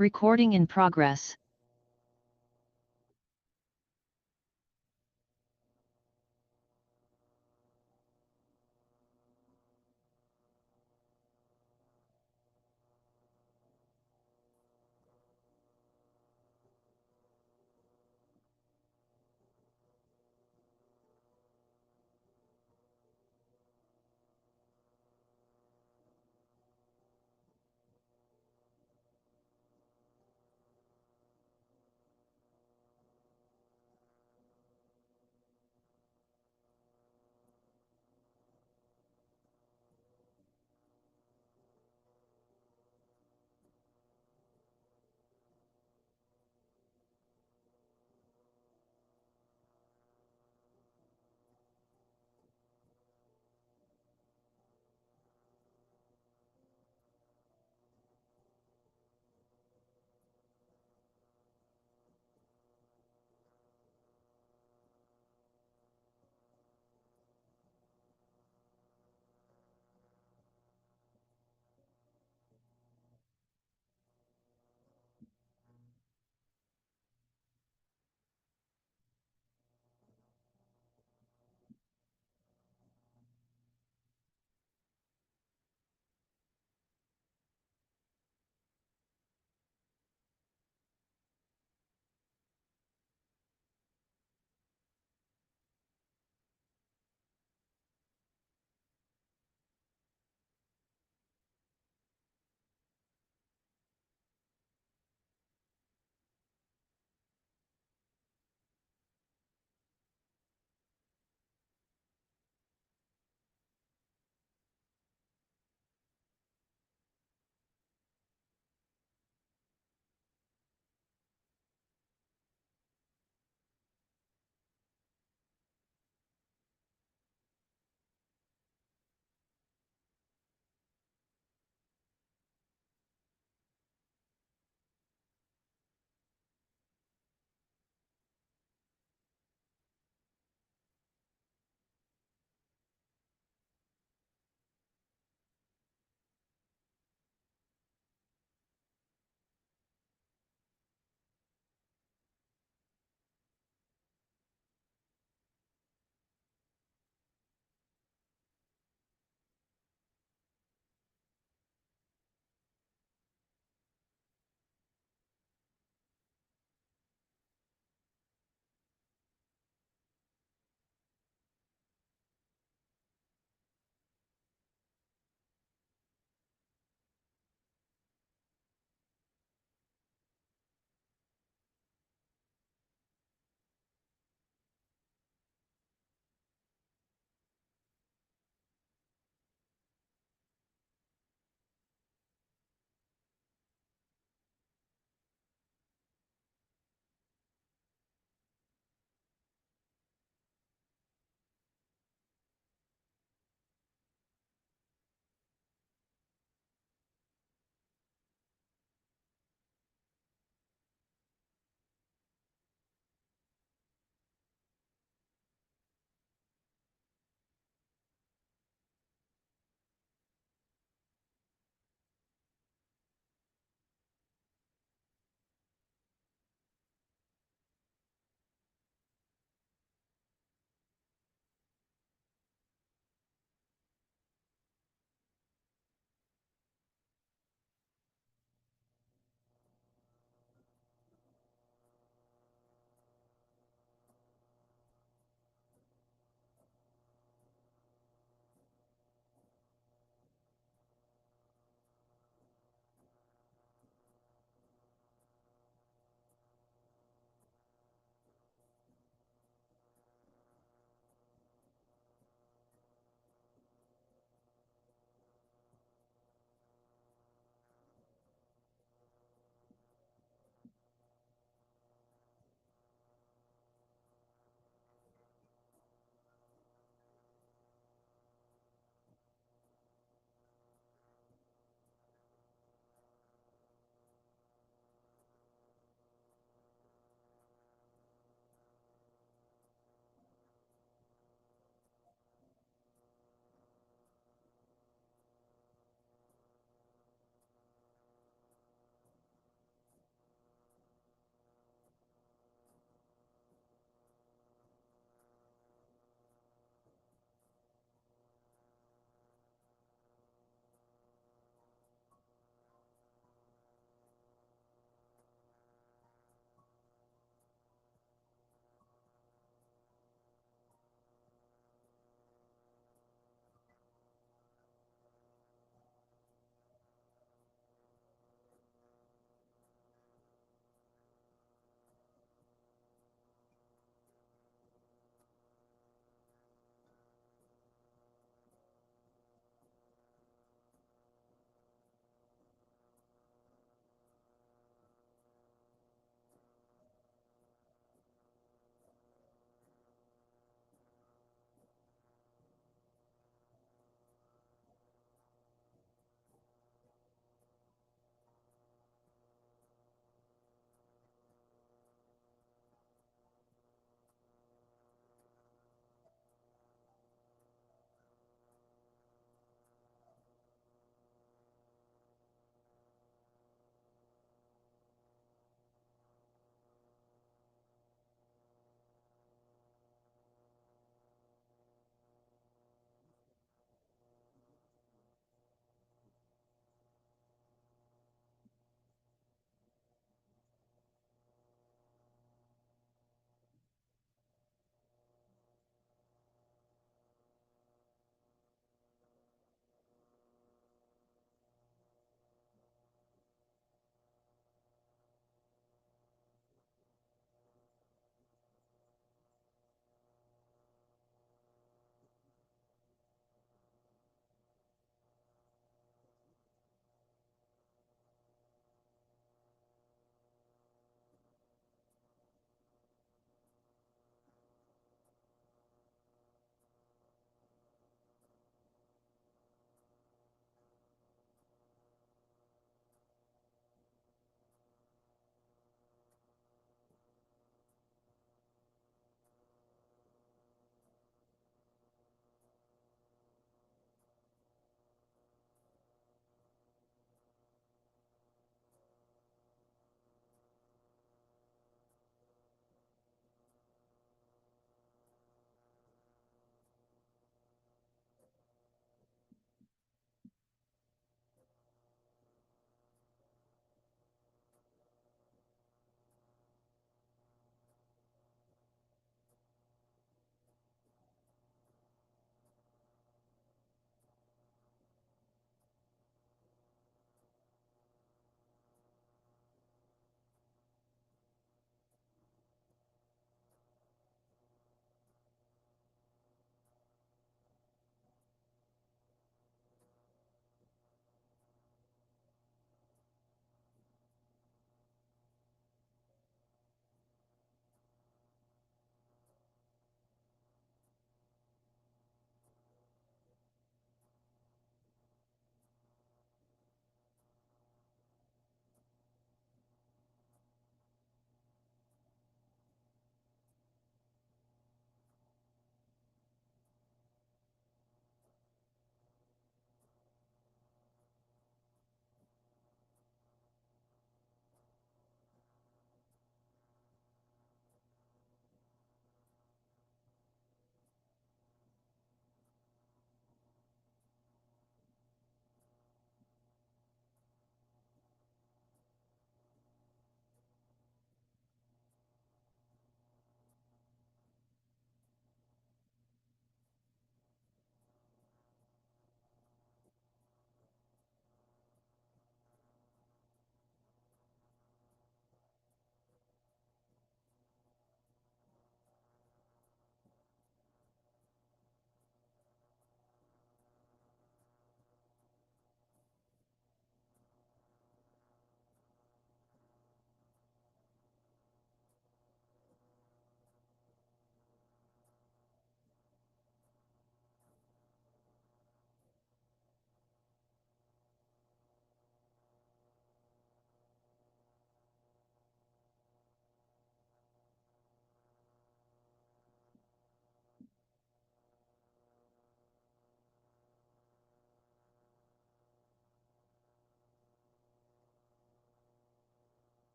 Recording in progress.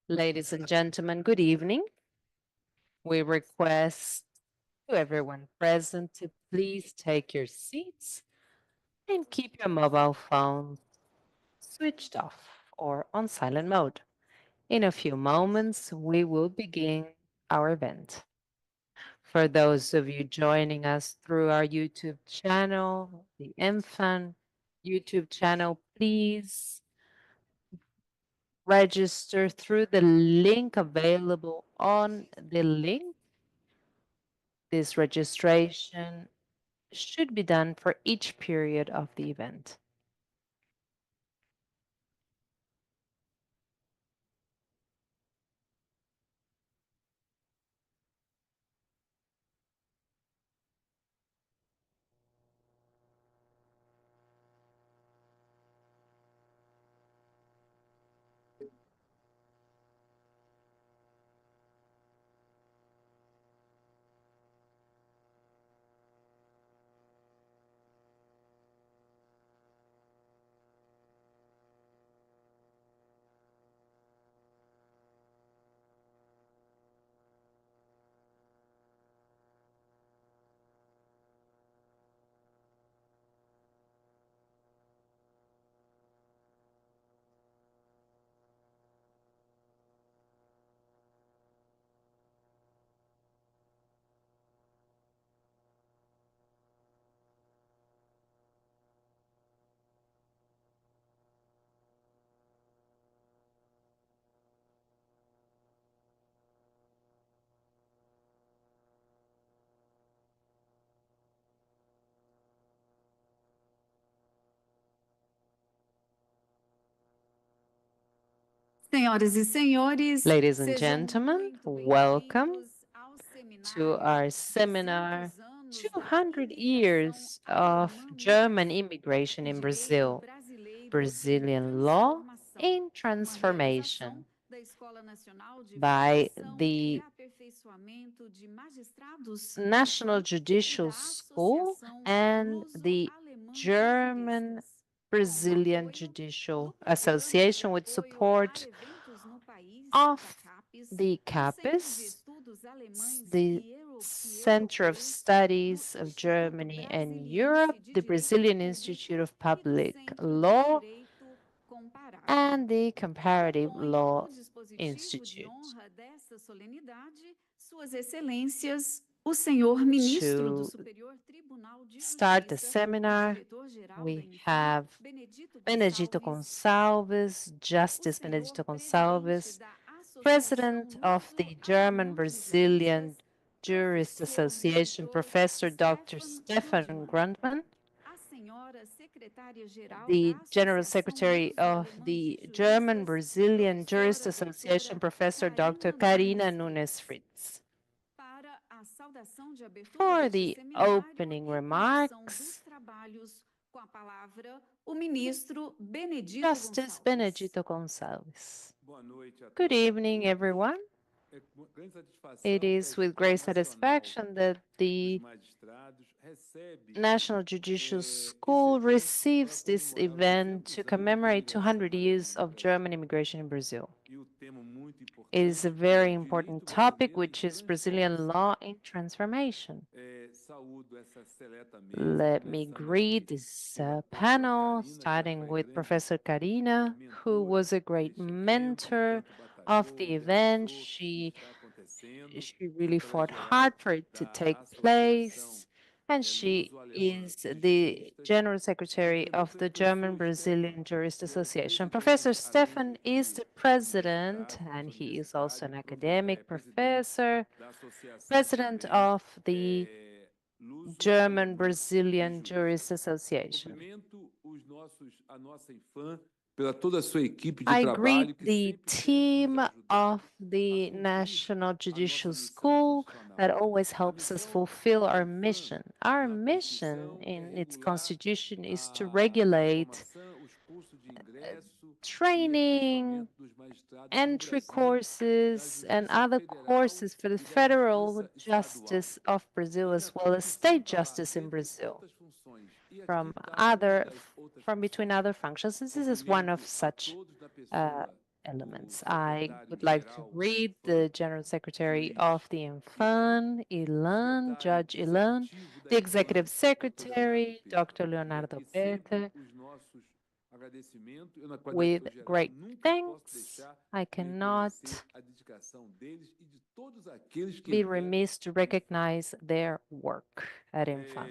Ladies and gentlemen, good evening. We request to everyone present to please take your seats and keep your mobile phones switched off or on silent mode. In a few moments, we will begin our event. For those of you joining us through our YouTube channel, the Enfam YouTube channel, please register through the link available on the link. This registration should be done for each period of the event. Senhoras e senhores, Ladies and sejam gentlemen, muito welcome bem-vindos ao to seminário our seminar 200 anos da 200 imigração Years of alemã no German Brasil, immigration o in direito Brazil, brasileiro em Brazilian law transformação, in uma realização transformation da Escola Nacional de by Formação e the Aperfeiçoamento de Magistrados, National Enfam, e Judicial da School Associação and the Luso-Alemãs German Trabalhistas, com o Brazilian apoio do Judicial Programa de Association with Apoio a support Eventos no País, of CACAPES, the do Centro de CAPES, Estudos Alemães the e Center of Europeus, do Studies of Instituto Germany and Brasiliense Europe, de the Direito Brazilian Público Institute of e do Public Centro de Law, Direito Comparado. and the Comparative Compõem Law o dispositivo de Institute. honra desta solenidade Suas Excelências, o senhor ministro do To Superior Tribunal de start the Justiça e seminar, diretor-geral da we Enfam, have Benedito Benedito Gonçalves, Gonçalves, o Justice senhor Benedito presidente Gonçalves, da Associação President of the German Luso-Alemã de Brazilian Juristas, Jurist professor Association, doutor Professor Dr. Stefan Stefan Grundmann, Grundmann, a senhora secretária-geral the da General Associação Secretary of Luso-Alemãs de the German Juristas, Brazilian Jurist professora doutora Association, Professor Dr. Karina Nunes Karina Nunes Fritz. Fritz. Para a saudação de abertura For deste the seminário opening e condução dos remarks, trabalhos, com a palavra, o ministro Benedito Justice Gonçalves. Benedito Gonçalves. Good evening, everyone. It is with great satisfaction that the National Judicial School receives this event to commemorate 200 years of German immigration in Brazil. It is a very important topic, which is Brazilian law in transformation. Let me greet this panel, starting with Professor Karina, who was a great mentor of the event. She really fought hard for it to take place, and she is the General Secretary of the German Brazilian Jurist Association. Professor Stefan is the president, and he is also an academic professor, president of the German Brazilian Jurist Association. I greet the team of the National Judicial School that always helps us fulfill our mission. Our mission in its constitution is to regulate training, entry courses, and other courses for the federal justice of Brazil, as well as state justice in Brazil from between other functions. This is one of such elements. I would like to read the General Secretary of the Enfam, Ilan, Judge Ilan, the Executive Secretary, Dr. Leonardo Berta, with great thanks. I cannot be remiss to recognize their work at Enfam.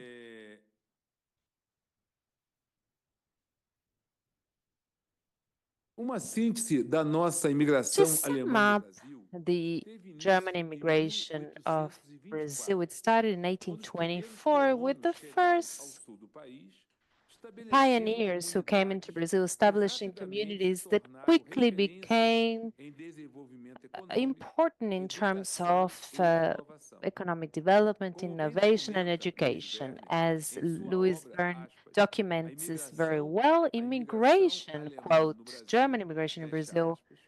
Uma síntese da nossa To imigração sum alemã no up Brasil the teve início German em immigration of Brazil, 1824, it started in quando os primeiros 1824 with the colonos chegaram ao first sul do país, estabelecendo pioneers who came into comunidades Brazil, que establishing rapidamente se communities that tornaram quickly referência became em desenvolvimento econômico, important in terms educação of e inovação. economic development, Como bem innovation, and documenta Louis education. Verne As em sua Louis obra, Verne aspas, documents this very well, a imigração immigration, alemã no quote, German Brasil, immigration in fecha Brazil, aspas,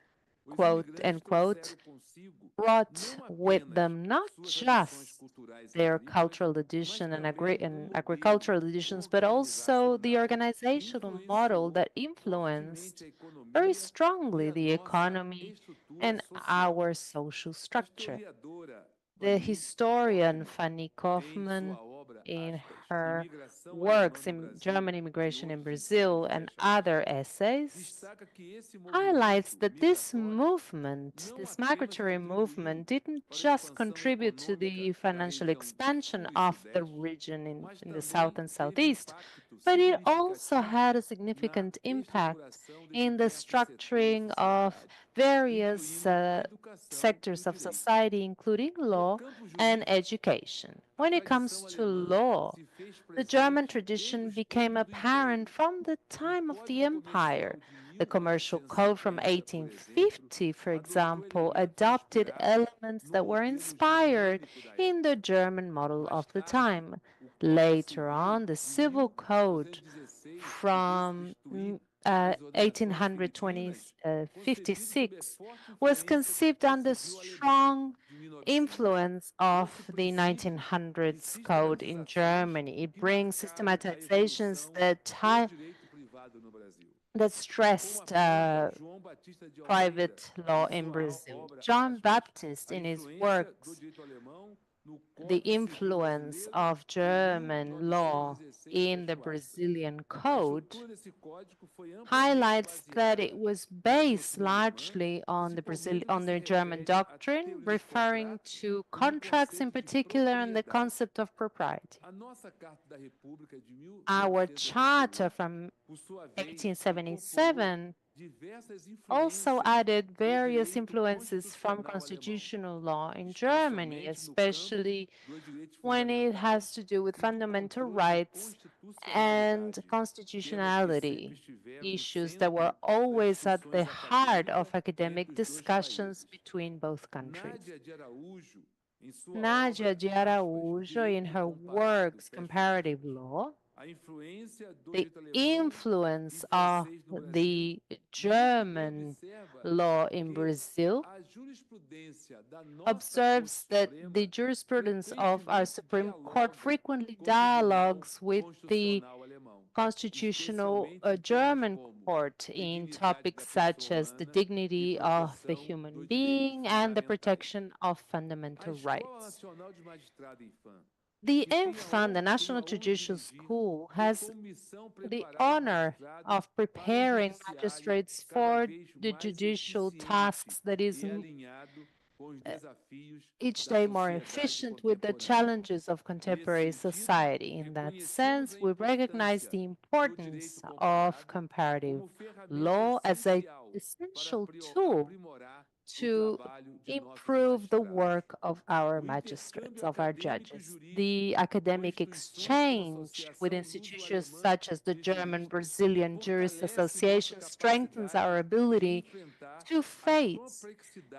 os quote, imigrantes end quote, trouxeram consigo brought não with apenas them not suas tradições just culturais e their agrícolas, cultural mas tradition and, também agricultural modelo traditions, but also the organizacional que organizational model influenciou that fortemente influenced a very economia e strongly a the nossa economy estrutura and social. our social A structure. historiadora The Fanny historian Kaufmann, Fanny em Kaufmann, sua obra, in aspas, her Imigração Alemã works no in Brasil German e immigration in outros ensaios, Brazil and fecha other aspas, essays, destaca que esse highlights movimento that this migratório movement, não this apenas migratory contribuiu movement, didn't para a just expansão contribute to econômica the da financial região expansion sul e of the sudeste, region mas in the south também and teve southeast, impacto but it also significativo had a na significant impact estruturação de in the diversos setores da structuring of sociedade, various incluindo a educação e o sectors of direito. society, including No law campo and jurídico, education. a When it comes tradição to alemã law, se fez the German presente desde tradition os became tempos do apparent Império. from the O time of the Código Empire. Comercial de The Commercial Code from 1850, por exemplo, 1850, for adotou example, elementos adopted inspirados elements no that were modelo inspired germânico da in the época. German model Mais of the tarde, time. o Código Later Civil on, the de Civil Code 1216 por from substituir as ordenações filipinas, concebido sob a 1856 forte was influência do conceived Código under Civil alemão strong de 1900. influence Trouxe of the princípios de 1900s code in sistematizações Germany. It que brings marcaram a systematizations evolução do direito privado no Brasil, that como stressed aponta João Batista de Almeida private law em in sua Brazil. obra, John aspas, Baptist, a in his influência do works, direito alemão no the Código Civil influence brasileiro of em German law 1916, in the fecho aspas. Brazilian A code estrutura desse código foi amplamente highlights that it baseada was na based doutrina alemã, largely on principalmente no que on se the German refere à doctrine, teoria dos referring contratos to e no contracts in conceito de particular and the propriedade. concept of propriety. A nossa Carta da República de Our charter 1888, from por sua vez, incorporou 1877 diversas also influências added do various direito influences from constitucional alemão, constitutional law in Germany, especialmente no campo especially dos direitos when it fundamentais has to do with e do fundamental controle de rights and constitucionalidade, temas que sempre constitutionality, estiveram no issues that were centro das always at the discussões heart acadêmicas of academic entre os dois discussions países. between both countries. Nádia de Araújo, em sua Nadia obra, de aspas, Araújo, in Direito her Comparado, works fecha Comparative aspas, Law, a influência do the direito alemão e influence of francês no Brasil the muito bem German observa law in que Brazil a jurisprudência da nossa Corte observes that the Suprema jurisprudence of our frequentemente Supreme Court dialoga frequently com o Tribunal dialogues with the Constitucional Alemão, constitutional especialmente em temas German como court a in dignidade da topics such pessoa as the humana e dignity of the proteção human dos direitos being and the fundamentais. protection of A fundamental Escola rights. Nacional de Magistrado Infam, The que Enfam, the tem National a honra de Judicial dirigir, School, tem has como missão the preparar os honor magistrados of para um preparing judiciário magistrates cada for vez the mais judicial eficiente tasks that is e alinhado com os desafios each da day more sociedade efficient with the contemporânea. challenges of Nesse contemporary sentido, society. In that reconhecemos sense, a we recognize importância the do direito importance of comparado comparative como ferramenta law as an essencial para essential tool aprimorar o to trabalho de nossos improve the magistrados. work of our O magistrates, intercâmbio of our acadêmico e judges. jurídico The com academic instituições como a exchange with Associação institutions Luso-Alemã such as the de German Juristas Brazilian Jurist fortalece nossa Association strengthens our capacidade de ability enfrentar to as face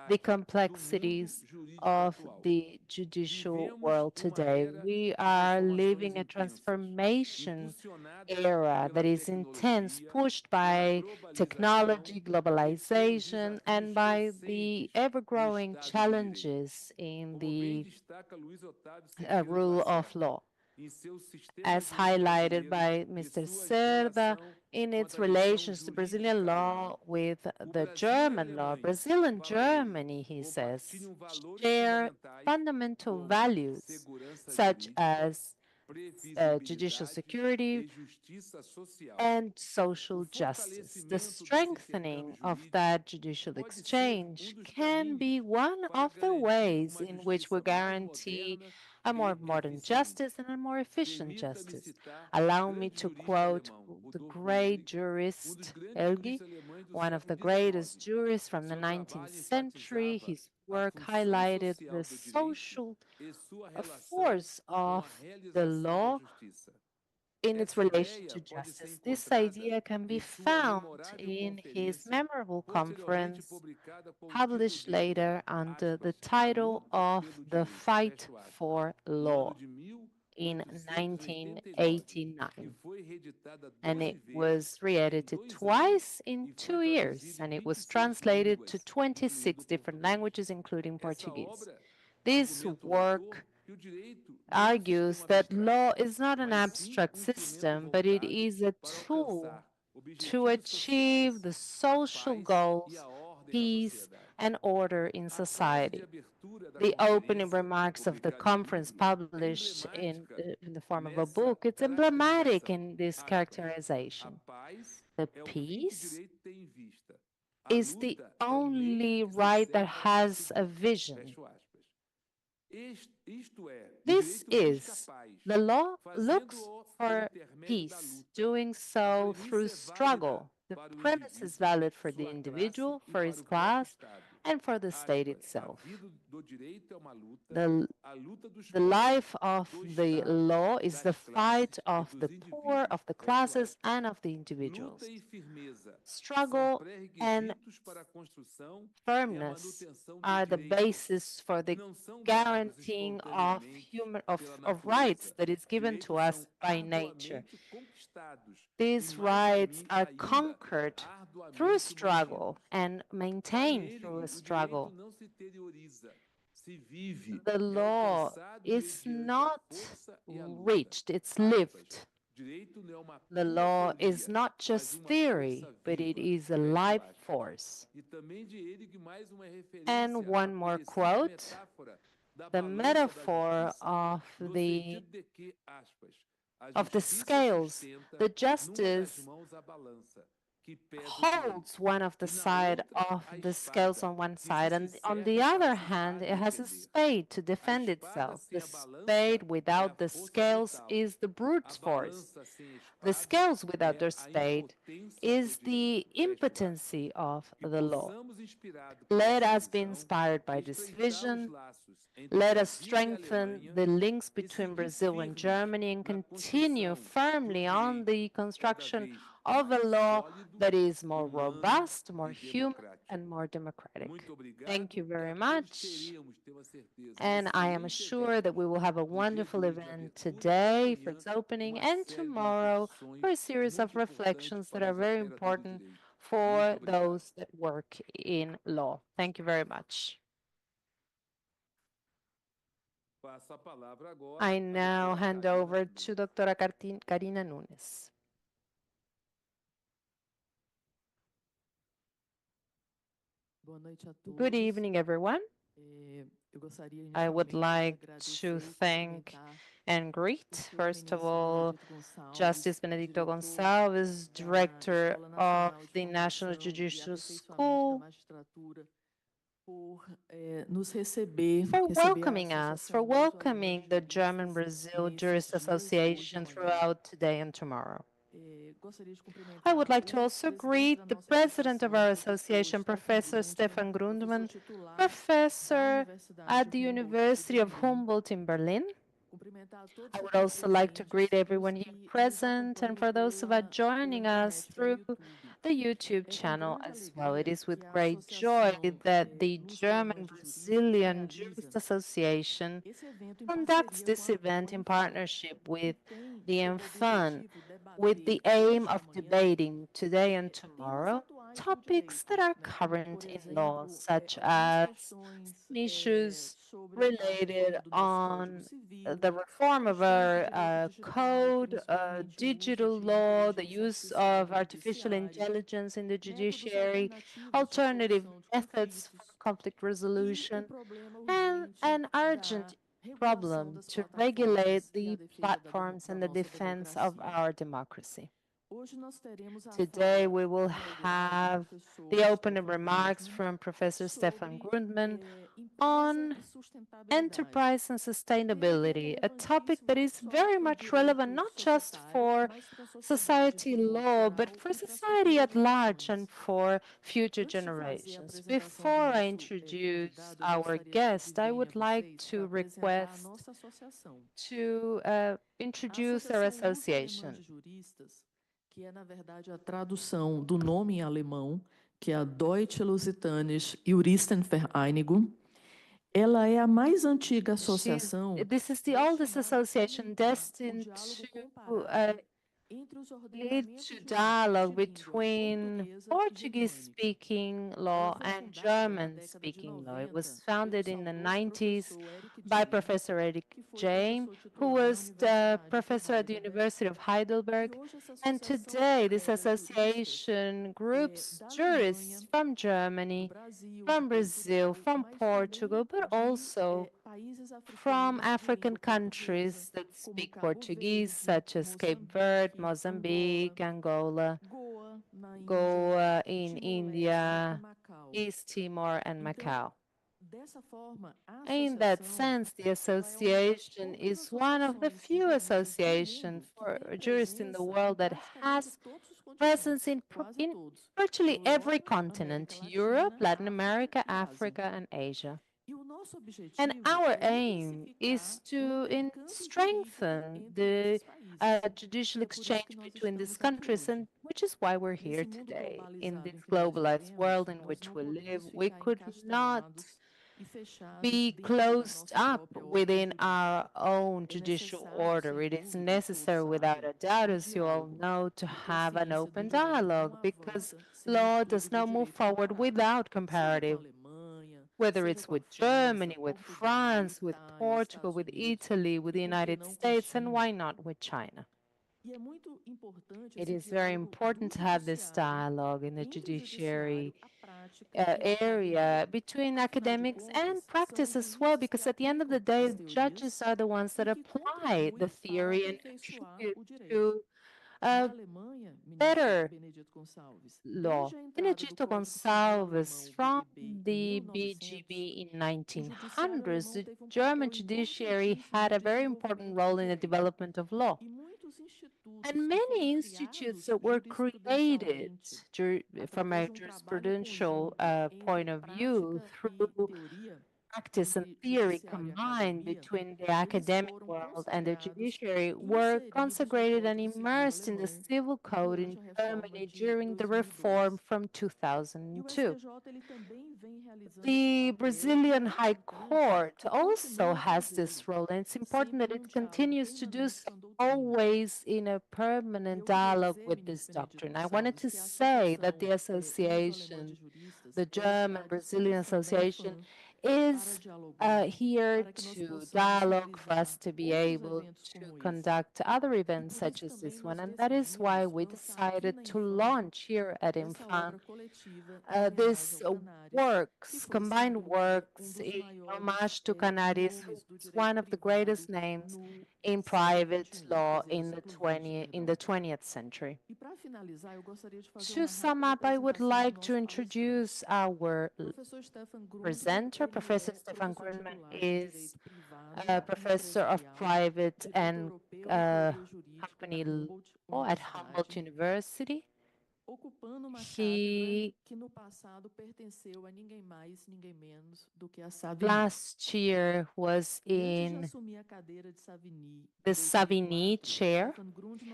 the complexidades do mundo complexities jurídico of atual. the judicial Vivemos world uma today. era We de are transformações living a intensas, transformation impulsionadas era pela that is intense, tecnologia, pushed pela by globalização technology, e pelos globalization, and desafios by the crescentes ever do growing Estado de Direito. challenges in Como bem the destaca Luiz Otávio Siqueira de rule of Lacerda, law. as highlighted by Mr. Cerda, in its relations to Brazilian law with the German law. Brazil and Germany, he says, share fundamental values such as judicial security and social justice. The strengthening of that judicial exchange can be one of the ways in which we guarantee a more modern justice and a more efficient justice. Allow me to quote the great jurist Elgi, one of the greatest jurists from the 19th century. His work highlighted the social force of the law in its relation to justice. This idea can be found in his memorable conference published later under the title of The Fight for Law in 1989. And it was re-edited twice in 2 years, and it was translated to 26 different languages, including Portuguese. This work argues that law is not an abstract system, but it is a tool to achieve the social goals, peace, and order in society. The opening remarks of the conference, published in the form of a book, it's emblematic in this characterization. The peace is the only right that has a vision. This is, the law looks for peace, doing so through struggle. The premise is valid for the individual, for his class, and for the state itself. The, the life of the law is the fight of the poor, of the classes, and of the individuals. Struggle and firmness are the basis for the guaranteeing of of rights that is given to us by nature. These rights are conquered through a struggle and maintained through a struggle. The law is not reached, it's lived. The law is not just theory, but it is a life force. And one more quote, the metaphor of the scales, the justice holds one of the side of the scales on one side, and on the other hand, it has a spade to defend itself. The spade without the scales is the brute force. The scales without their spade is the impotency of the law. Let us be inspired by this vision. Let us strengthen the links between Brazil and Germany and continue firmly on the construction of a law that is more robust, more human, and more democratic. Thank you very much. And I am sure that we will have a wonderful event today for its opening and tomorrow for a series of reflections that are very important for those that work in law. Thank you very much. I now hand over to Dra. Karina Nunes. Good evening, everyone. I would like to thank and greet, first of all, Justice Benedicto Gonçalves, Director of the National Judicial School, for welcoming us, for welcoming the German-Brazil Jurist Association throughout today and tomorrow. I would like to also greet the president of our association, Professor Stefan Grundmann, professor at the University of Humboldt in Berlin. I would also like to greet everyone here present and for those who are joining us through the YouTube channel as well. It is with great joy that the German-Brazilian Jurist Association conducts this event in partnership with the Enfam, with the aim of debating today and tomorrow topics that are current in law, such as issues related on the reform of our code, digital law, the use of artificial intelligence in the judiciary, alternative methods for conflict resolution, and an urgent problem to regulate the platforms and the defense of our democracy. Today, we will have the opening remarks from Professor Stefan Grundmann on enterprise and sustainability, a topic that is very much relevant not just for society law, but for society at large and for future generations. Before I introduce our guest, I would like to request to introduce our association. Que é, na verdade, a tradução do nome em alemão, que é a Deutsche Lusitanische Juristenvereinigung. Ela é a mais antiga associação. This is the oldest association destined to lead to dialogue between Portuguese-speaking law and German-speaking law. It was founded in the 90s by Professor Eric James, who was the professor at the University of Heidelberg. And today, this association groups jurists from Germany, from Brazil, from Portugal, but also from African countries that speak Portuguese, such as Cape Verde, Mozambique, Angola, Goa in India, East Timor, and Macau. In that sense, the association is one of the few associations for jurists in the world that has presence in virtually every continent: Europe, Latin America, Africa, and Asia. And our aim is to strengthen the judicial exchange between these countries, and which is why we're here today. In this globalized world in which we live, we could not be closed up within our own judicial order. It is necessary, without a doubt, as you all know, to have an open dialogue, because law does not move forward without comparative, whether it's with Germany, with France, with Portugal, with Italy, with the United States, and why not with China? It is very important to have this dialogue in the judiciary area between academics and practice as well, because at the end of the day, judges are the ones that apply the theory and contribute to better law. Benedito Gonçalves, from the BGB in 1900s, the German judiciary had a very important role in the development of law. And many institutes that were created from a jurisprudential point of view through practice and theory combined between the academic world and the judiciary were consecrated and immersed in the civil code in Germany during the reform from 2002. The Brazilian High Court also has this role, and it's important that it continues to do so, always in a permanent dialogue with this doctrine. I wanted to say that the association, the German-Brazilian Association, is here to dialogue, for us to be able to conduct other events such as this one. And that is why we decided to launch here at Enfam this combined works in homage to Canaris, who is one of the greatest names in private law in the 20th century. To sum up, I would like to introduce our presenter. Professor Stefan Grundmann is a professor of private and company law at Humboldt University. He last year was in the Savigny chair.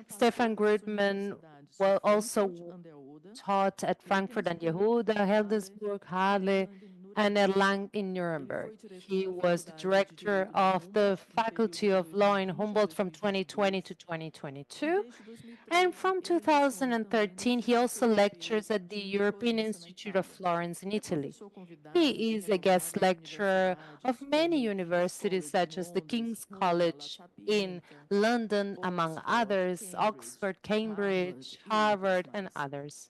Stefan Grundmann also taught at Frankfurt and Yehuda, Hildesburg, Halle, and Erlang in Nuremberg. He was the director of the Faculty of Law in Humboldt from 2020 to 2022. And from 2013, he also lectures at the European Institute of Florence in Italy. He is a guest lecturer of many universities, such as the King's College in London, among others, Oxford, Cambridge, Harvard, and others.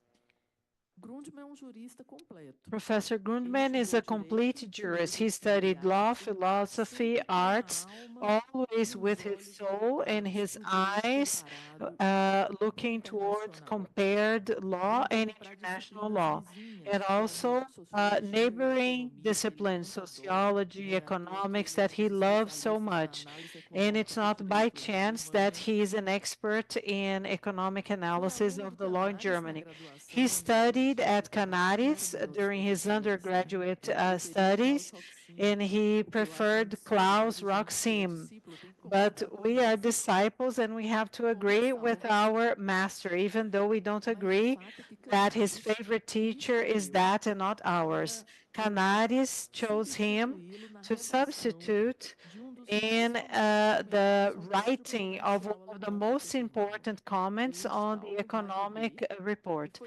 Professor Grundmann is a complete jurist. He studied law, philosophy, arts, always with his soul and his eyes looking towards compared law and international law, and also neighboring disciplines, sociology, economics, that he loves so much. And it's not by chance that he is an expert in economic analysis of the law in Germany. He studied at Canaris during his undergraduate studies, and he preferred Klaus Roxim. But we are disciples and we have to agree with our master, even though we don't agree that his favorite teacher is that and not ours. Canaris chose him to substitute in the writing of one of the most important comments on the economic report,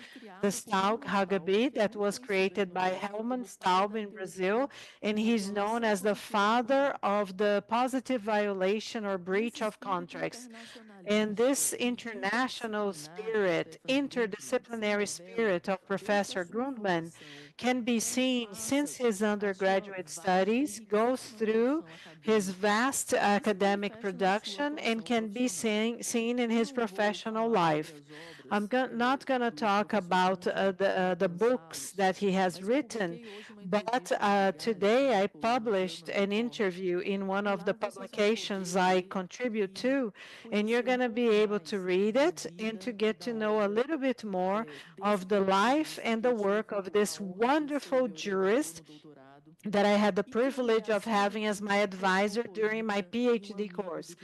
the Staub Haggabi, that was created by Helmut Staub in Brazil, and he's known as the father of the positive violation or breach of contracts. And this international spirit, interdisciplinary spirit of Professor Grundmann can be seen since his undergraduate studies, goes through his vast academic production, and can be seen in his professional life. I'm not going to talk about the books that he has written, but today I published an interview in one of the publications I contribute to, and you're going to be able to read it and to get to know a little bit more of the life and the work of this wonderful jurist that I had the privilege of having as my advisor during my PhD course.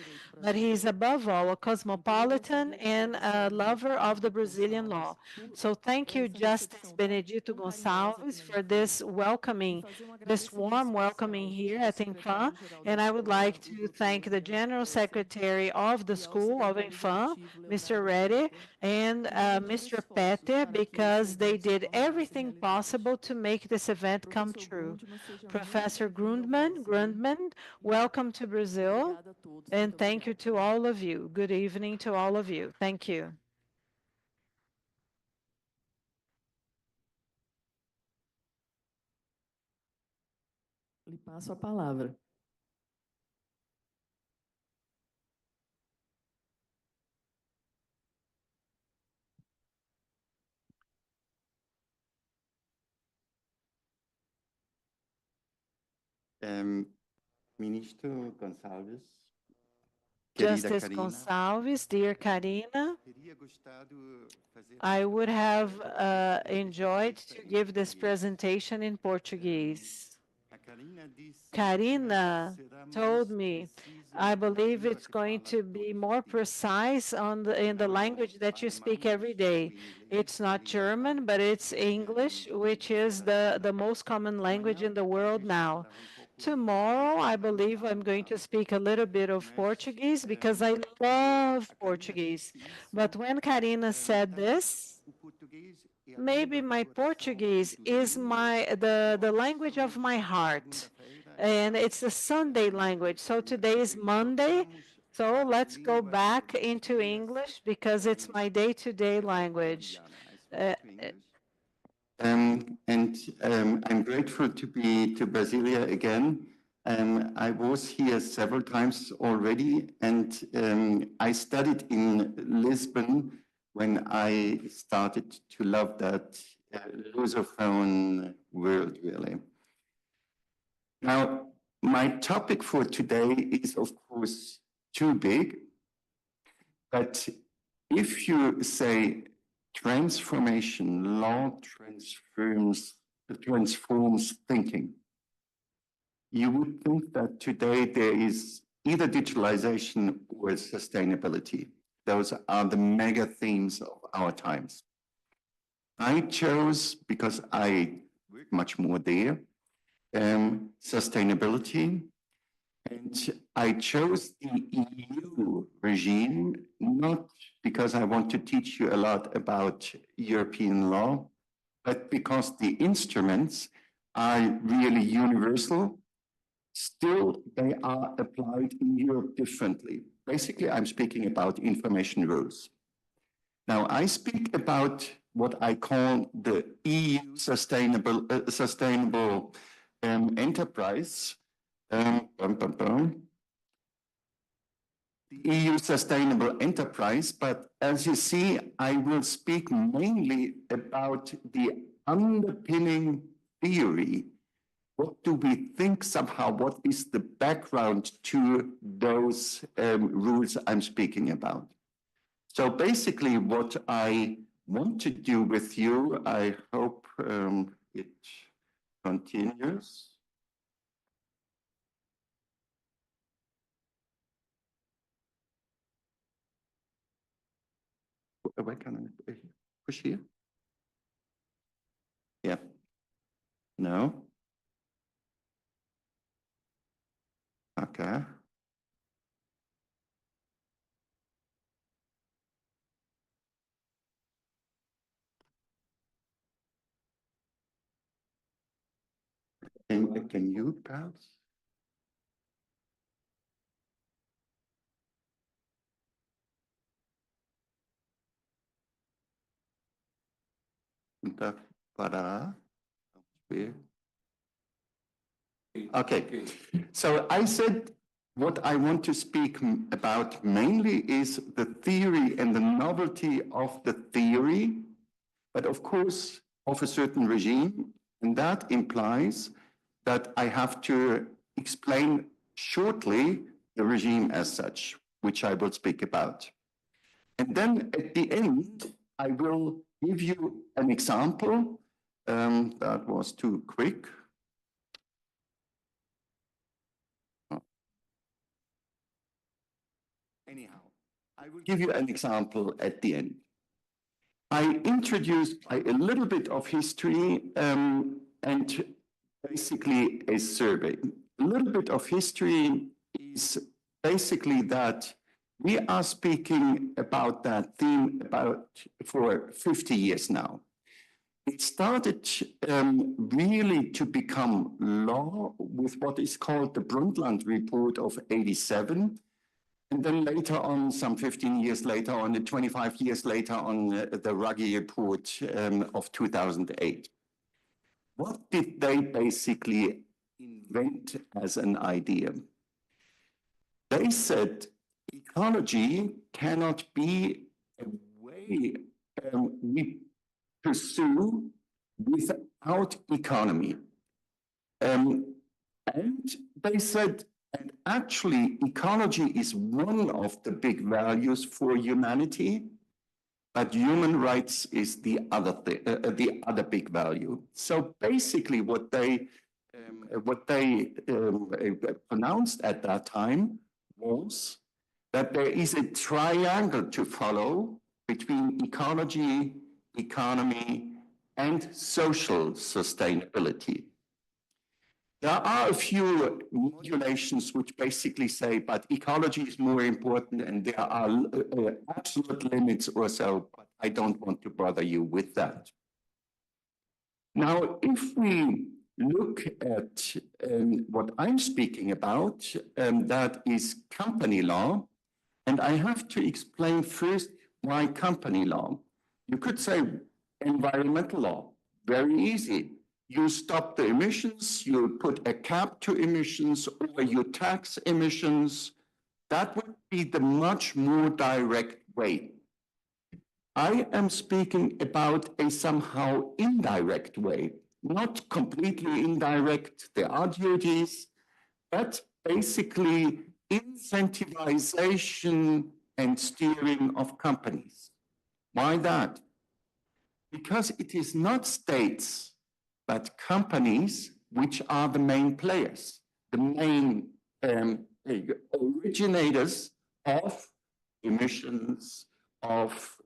But he is above all a cosmopolitan and a lover of the Brazilian law. So thank you, Justice Benedito Gonçalves, for this welcoming, this warm welcoming here at Enfam. And I would like to thank the General Secretary of the School of Enfam, Mr. Reddy, and Mr. Peter, because they did everything possible to make this event come true. Professor Grundmann, welcome to Brazil, and thank you to all of you. Good evening to all of you. Thank you. Lhe passo a palavra. Ministro Gonçalves, Justice Gonçalves, dear Karina, I would have enjoyed to give this presentation in Portuguese. Karina told me, I believe it's going to be more precise in the language that you speak every day. It's not German, but it's English, which is the most common language in the world now. Tomorrow, I believe I'm going to speak a little bit of Portuguese because I love Portuguese. But when Karina said this, maybe my Portuguese is the language of my heart, and it's the Sunday language. So today is Monday, so let's go back into English because it's my day-to-day language. I'm grateful to be to Brasilia again. I was here several times already, and I studied in Lisbon when I started to love that Lusophone world, really. Now, my topic for today is, of course, too big, but if you say transformation, law transforms thinking, you would think that today there is either digitalization or sustainability. Those are the mega themes of our times. I chose, because I work much more there, sustainability. And I chose the EU regime not because I want to teach you a lot about European law, but because the instruments are really universal. Still, they are applied in Europe differently. Basically, I'm speaking about information rules. Now, I speak about what I call the EU sustainable enterprise. The EU sustainable enterprise, but as you see, I will speak mainly about the underpinning theory. What do we think somehow? What is the background to those rules I'm speaking about? So basically what I want to do with you, I hope it continues. Where can I push here? Yeah. No. Okay. Can you perhaps? Okay, so I said what I want to speak about mainly is the theory and the novelty of the theory, but of course of a certain regime, and that implies that I have to explain shortly the regime as such, which I will speak about. And then at the end, I will give you an example. That was too quick. Anyhow, I will give you an example at the end. I introduced a little bit of history and basically a survey. A little bit of history is basically that we are speaking about that theme for 50 years now. It started really to become law with what is called the Brundtland Report of '87. And then later on, some 15 years later on, 25 years later on, the Ruggie Report of 2008. What did they basically invent as an idea? They said ecology cannot be a way we pursue without economy. And they said, and actually, ecology is one of the big values for humanity, but human rights is the other big value. So basically, what they announced at that time was that there is a triangle to follow between ecology, economy, and social sustainability. There are a few modulations which basically say, but ecology is more important and there are absolute limits or so, but I don't want to bother you with that. Now, if we look at what I'm speaking about, that is company law, and I have to explain first why company law. You could say environmental law, very easy. You stop the emissions, you put a cap to emissions, or you tax emissions. That would be the much more direct way. I am speaking about a somehow indirect way, not completely indirect, there are duties, but basically incentivization and steering of companies. Why that? Because it is not states, but companies which are the main players, the main originators of emissions, of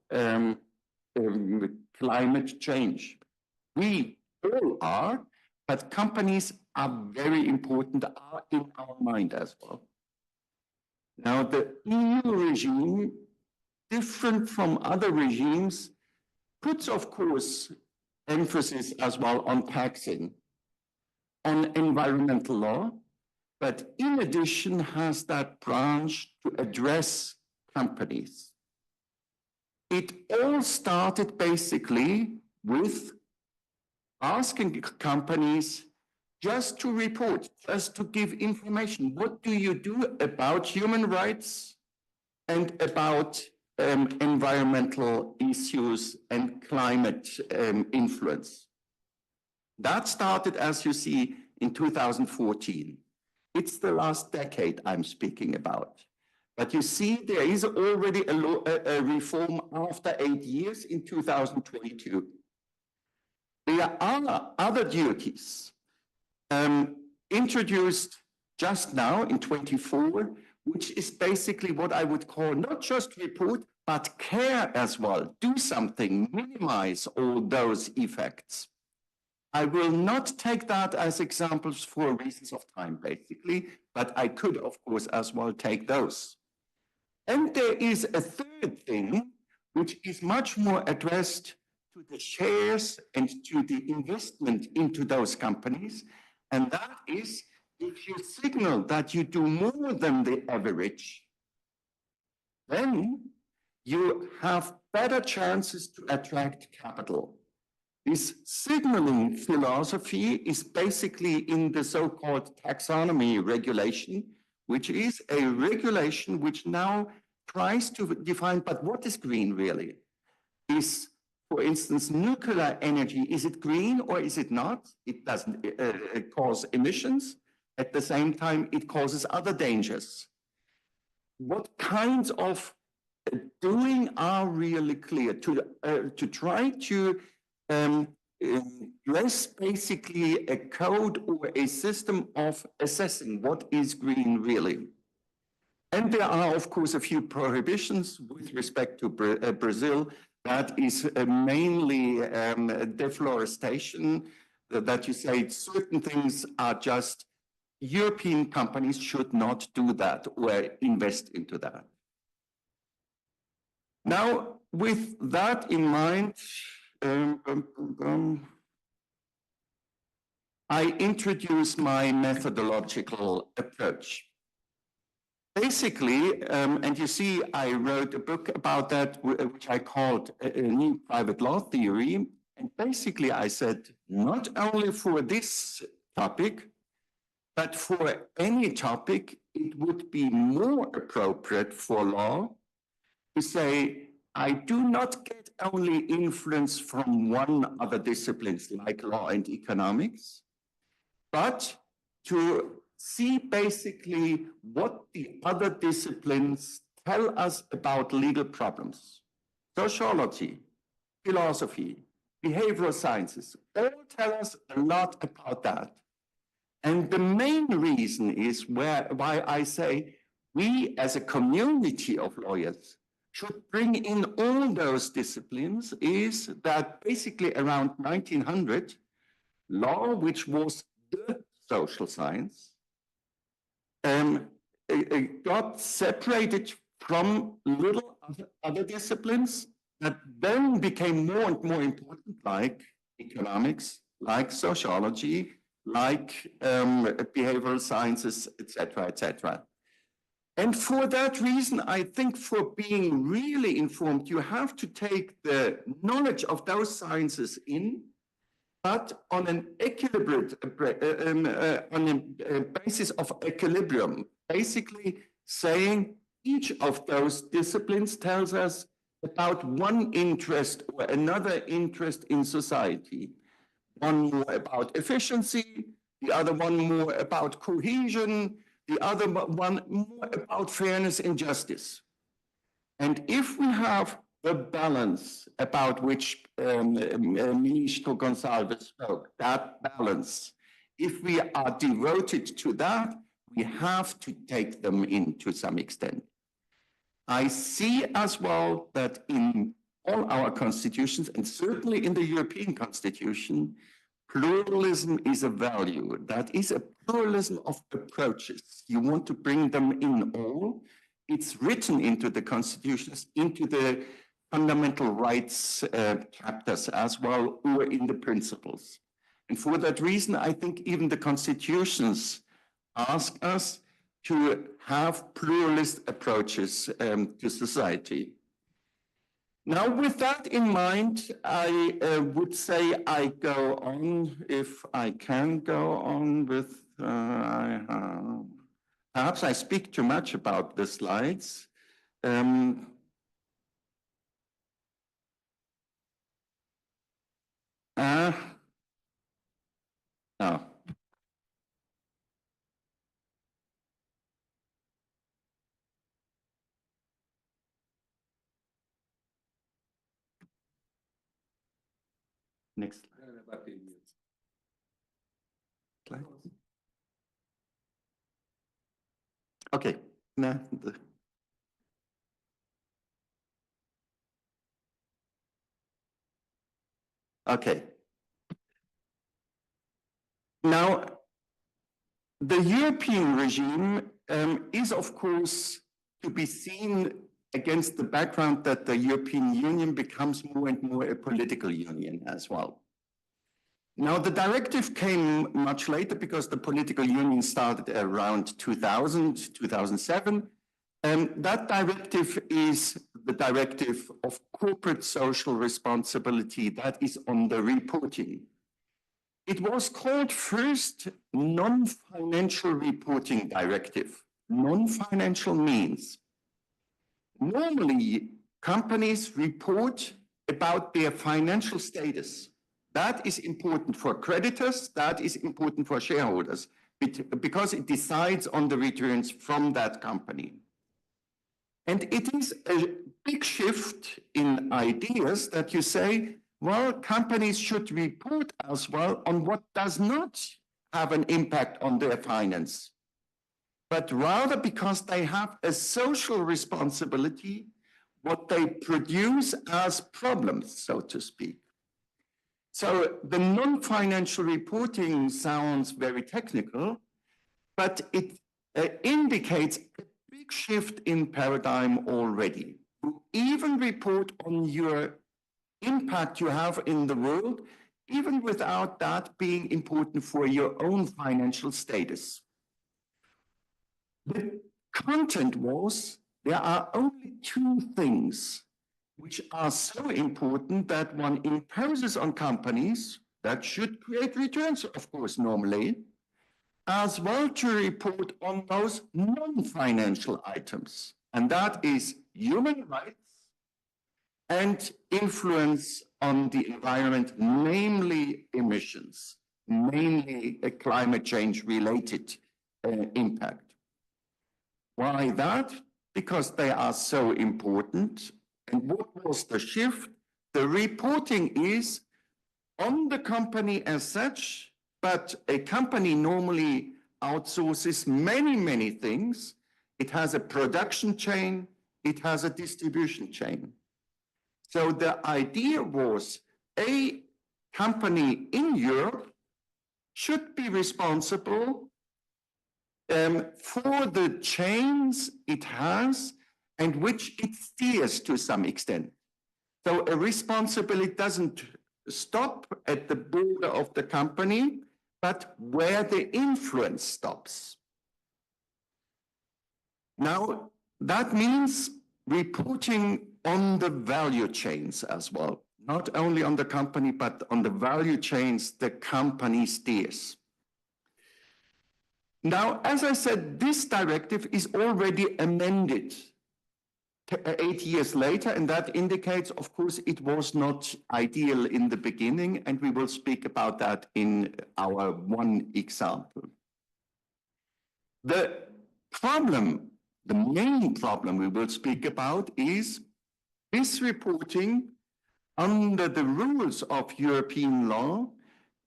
climate change. We all are, but companies are very important, are in our mind as well. Now, the EU regime, different from other regimes, puts, of course, emphasis as well on taxing, on environmental law, but in addition has that branch to address companies. It all started basically with asking companies just to report, just to give information. What do you do about human rights and about environmental issues and climate influence? That started, as you see, in 2014. It's the last decade I'm speaking about. But you see, there is already a reform after 8 years in 2022. There are other duties introduced just now in 24, which is basically what I would call not just report, but care as well. Do something, minimize all those effects. I will not take that as examples for reasons of time, basically, but I could, of course, as well take those. And there is a third thing, which is much more addressed to the shares and to the investment into those companies. And that is, if you signal that you do more than the average, then you have better chances to attract capital. This signaling philosophy is basically in the so-called taxonomy regulation, which is a regulation which now tries to define, but what is green really? Is, for instance, nuclear energy, is it green or is it not? It doesn't cause emissions. At the same time, it causes other dangers. What kinds of doing are really clear to try to address basically a code or a system of assessing what is green really. And there are, of course, a few prohibitions with respect to Brazil. That is mainly deforestation, that you say certain things are just European companies should not do that or invest into that. Now, with that in mind, I introduce my methodological approach. Basically, and you see, I wrote a book about that, which I called a New Private Law Theory. And basically, I said, not only for this topic, but for any topic, it would be more appropriate for law to say, I do not get only influence from one other disciplines like law and economics, but to see basically what the other disciplines tell us about legal problems. Sociology, philosophy, behavioral sciences, all tell us a lot about that. And the main reason is why I say we as a community of lawyers should bring in all those disciplines is that basically around 1900, law, which was the social science, it got separated from little other disciplines that then became more and more important, like economics, like sociology, like behavioral sciences, etc., etc. And for that reason, I think for being really informed, you have to take the knowledge of those sciences in, but on an basis of equilibrium, basically saying each of those disciplines tells us about one interest or another interest in society. One more about efficiency, the other one more about cohesion, the other one more about fairness and justice. And if we have the balance about which Ministro Gonçalves spoke, that balance, if we are devoted to that, we have to take them in to some extent. I see as well that in all our constitutions, and certainly in the European Constitution, pluralism is a value. That is a pluralism of approaches. You want to bring them in all. It's written into the constitutions, into the fundamental rights chapters as well, or in the principles. And for that reason, I think even the constitutions ask us to have pluralist approaches to society. Now, with that in mind, I would say I go on, if I can go on with, perhaps I speak too much about the slides. No. Next slide. Okay. No. Okay. Now, the European regime is, of course, to be seen against the background that the European Union becomes more and more a political union as well. Now, the directive came much later because the political union started around 2000, 2007. That directive is the directive of corporate social responsibility that is on the reporting. It was called first non-financial reporting directive. Non-financial means normally companies report about their financial status. That is important for creditors, that is important for shareholders, because it decides on the returns from that company. And it is a big shift in ideas that you say, well, companies should report as well on what does not have an impact on their finance, but rather because they have a social responsibility, what they produce as problems, so to speak. So the non-financial reporting sounds very technical, but it indicates a big shift in paradigm already. You even report on your impact you have in the world, even without that being important for your own financial status. The content was, there are only two things which are so important that one imposes on companies that should create returns, of course, normally, as well to report on those non-financial items. And that is human rights and influence on the environment, namely emissions, mainly a climate change related impact. Why that? Because they are so important. And what was the shift? The reporting is on the company as such, but a company normally outsources many, many things. It has a production chain, it has a distribution chain. So the idea was a company in Europe should be responsible for the chains it has and which it steers to some extent. So a responsibility doesn't stop at the border of the company, but where the influence stops. Now, that means reporting on the value chains as well, not only on the company, but on the value chains the company steers. Now, as I said, this directive is already amended 8 years later, and that indicates, of course, it was not ideal in the beginning, and we will speak about that in our one example. The problem, the main problem we will speak about is this reporting under the rules of European law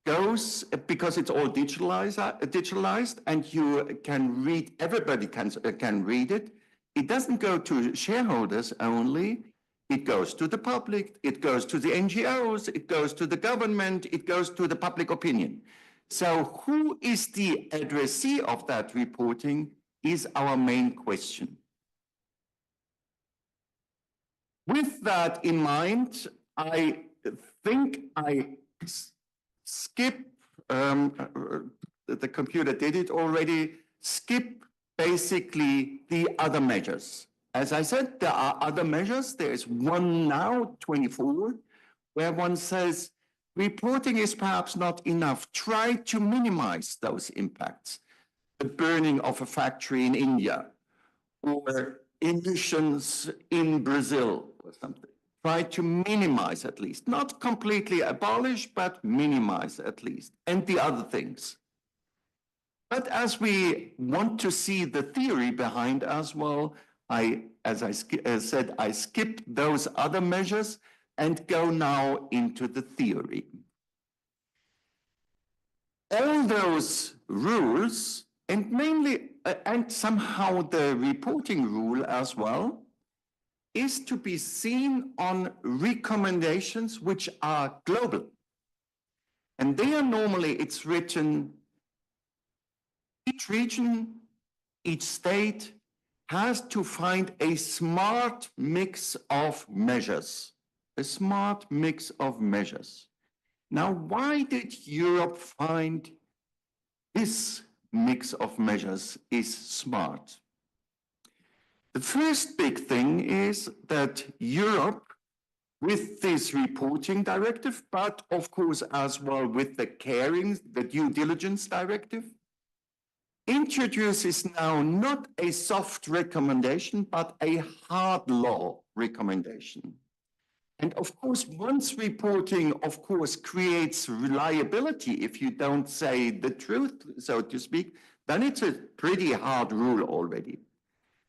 goes, because it's all digitalized and you can read, everybody can read it. It doesn't go to shareholders only, it goes to the public, it goes to the NGOs, it goes to the government, it goes to the public opinion. So who is the addressee of that reporting is our main question. With that in mind, I think I skip, the computer did it already, skip basically the other measures. As I said, there are other measures. There is one now, 24, where one says, reporting is perhaps not enough. Try to minimize those impacts. The burning of a factory in India, or emissions in Brazil, or something. Try to minimize at least, not completely abolish, but minimize at least, and the other things. But as we want to see the theory behind as well, as I said, I skipped those other measures and go now into the theory. All those rules, and mainly, and somehow the reporting rule as well, is to be seen on recommendations which are global. And they are normally, it's written, each region, each state has to find a smart mix of measures, a smart mix of measures. Now, why did Europe find this mix of measures is smart? The first big thing is that Europe, with this reporting directive, but of course as well with the caring, the due diligence directive, introduces now not a soft recommendation, but a hard law recommendation. And of course, once reporting, of course, creates reliability, if you don't say the truth, so to speak, then it's a pretty hard rule already.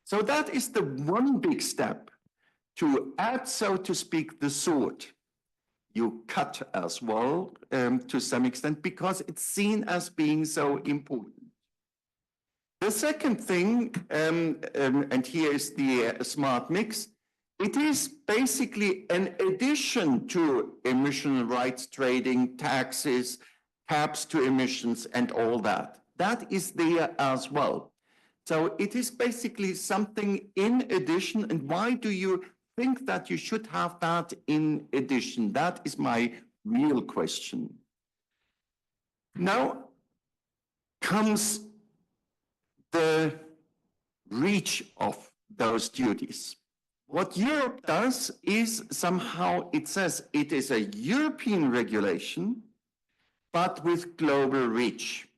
So that is the one big step to add, so to speak, the sword. You cut as well to some extent because it's seen as being so important. The second thing, and here is the smart mix, it is basically an addition to emission rights trading, taxes, caps to emissions, and all that. That is there as well. So it is basically something in addition. And why do you think that you should have that in addition? That is my real question. Now comes the reach of those duties. What Europe does is somehow it says it is a European regulation, but with global reach.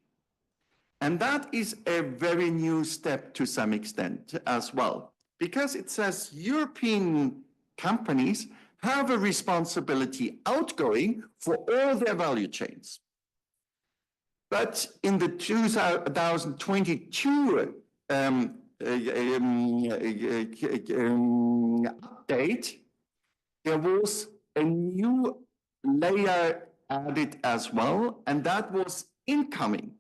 And that is a very new step to some extent as well, because it says European companies have a responsibility outgoing for all their value chains. But in the 2022 update, there was a new layer added as well, and that was incoming.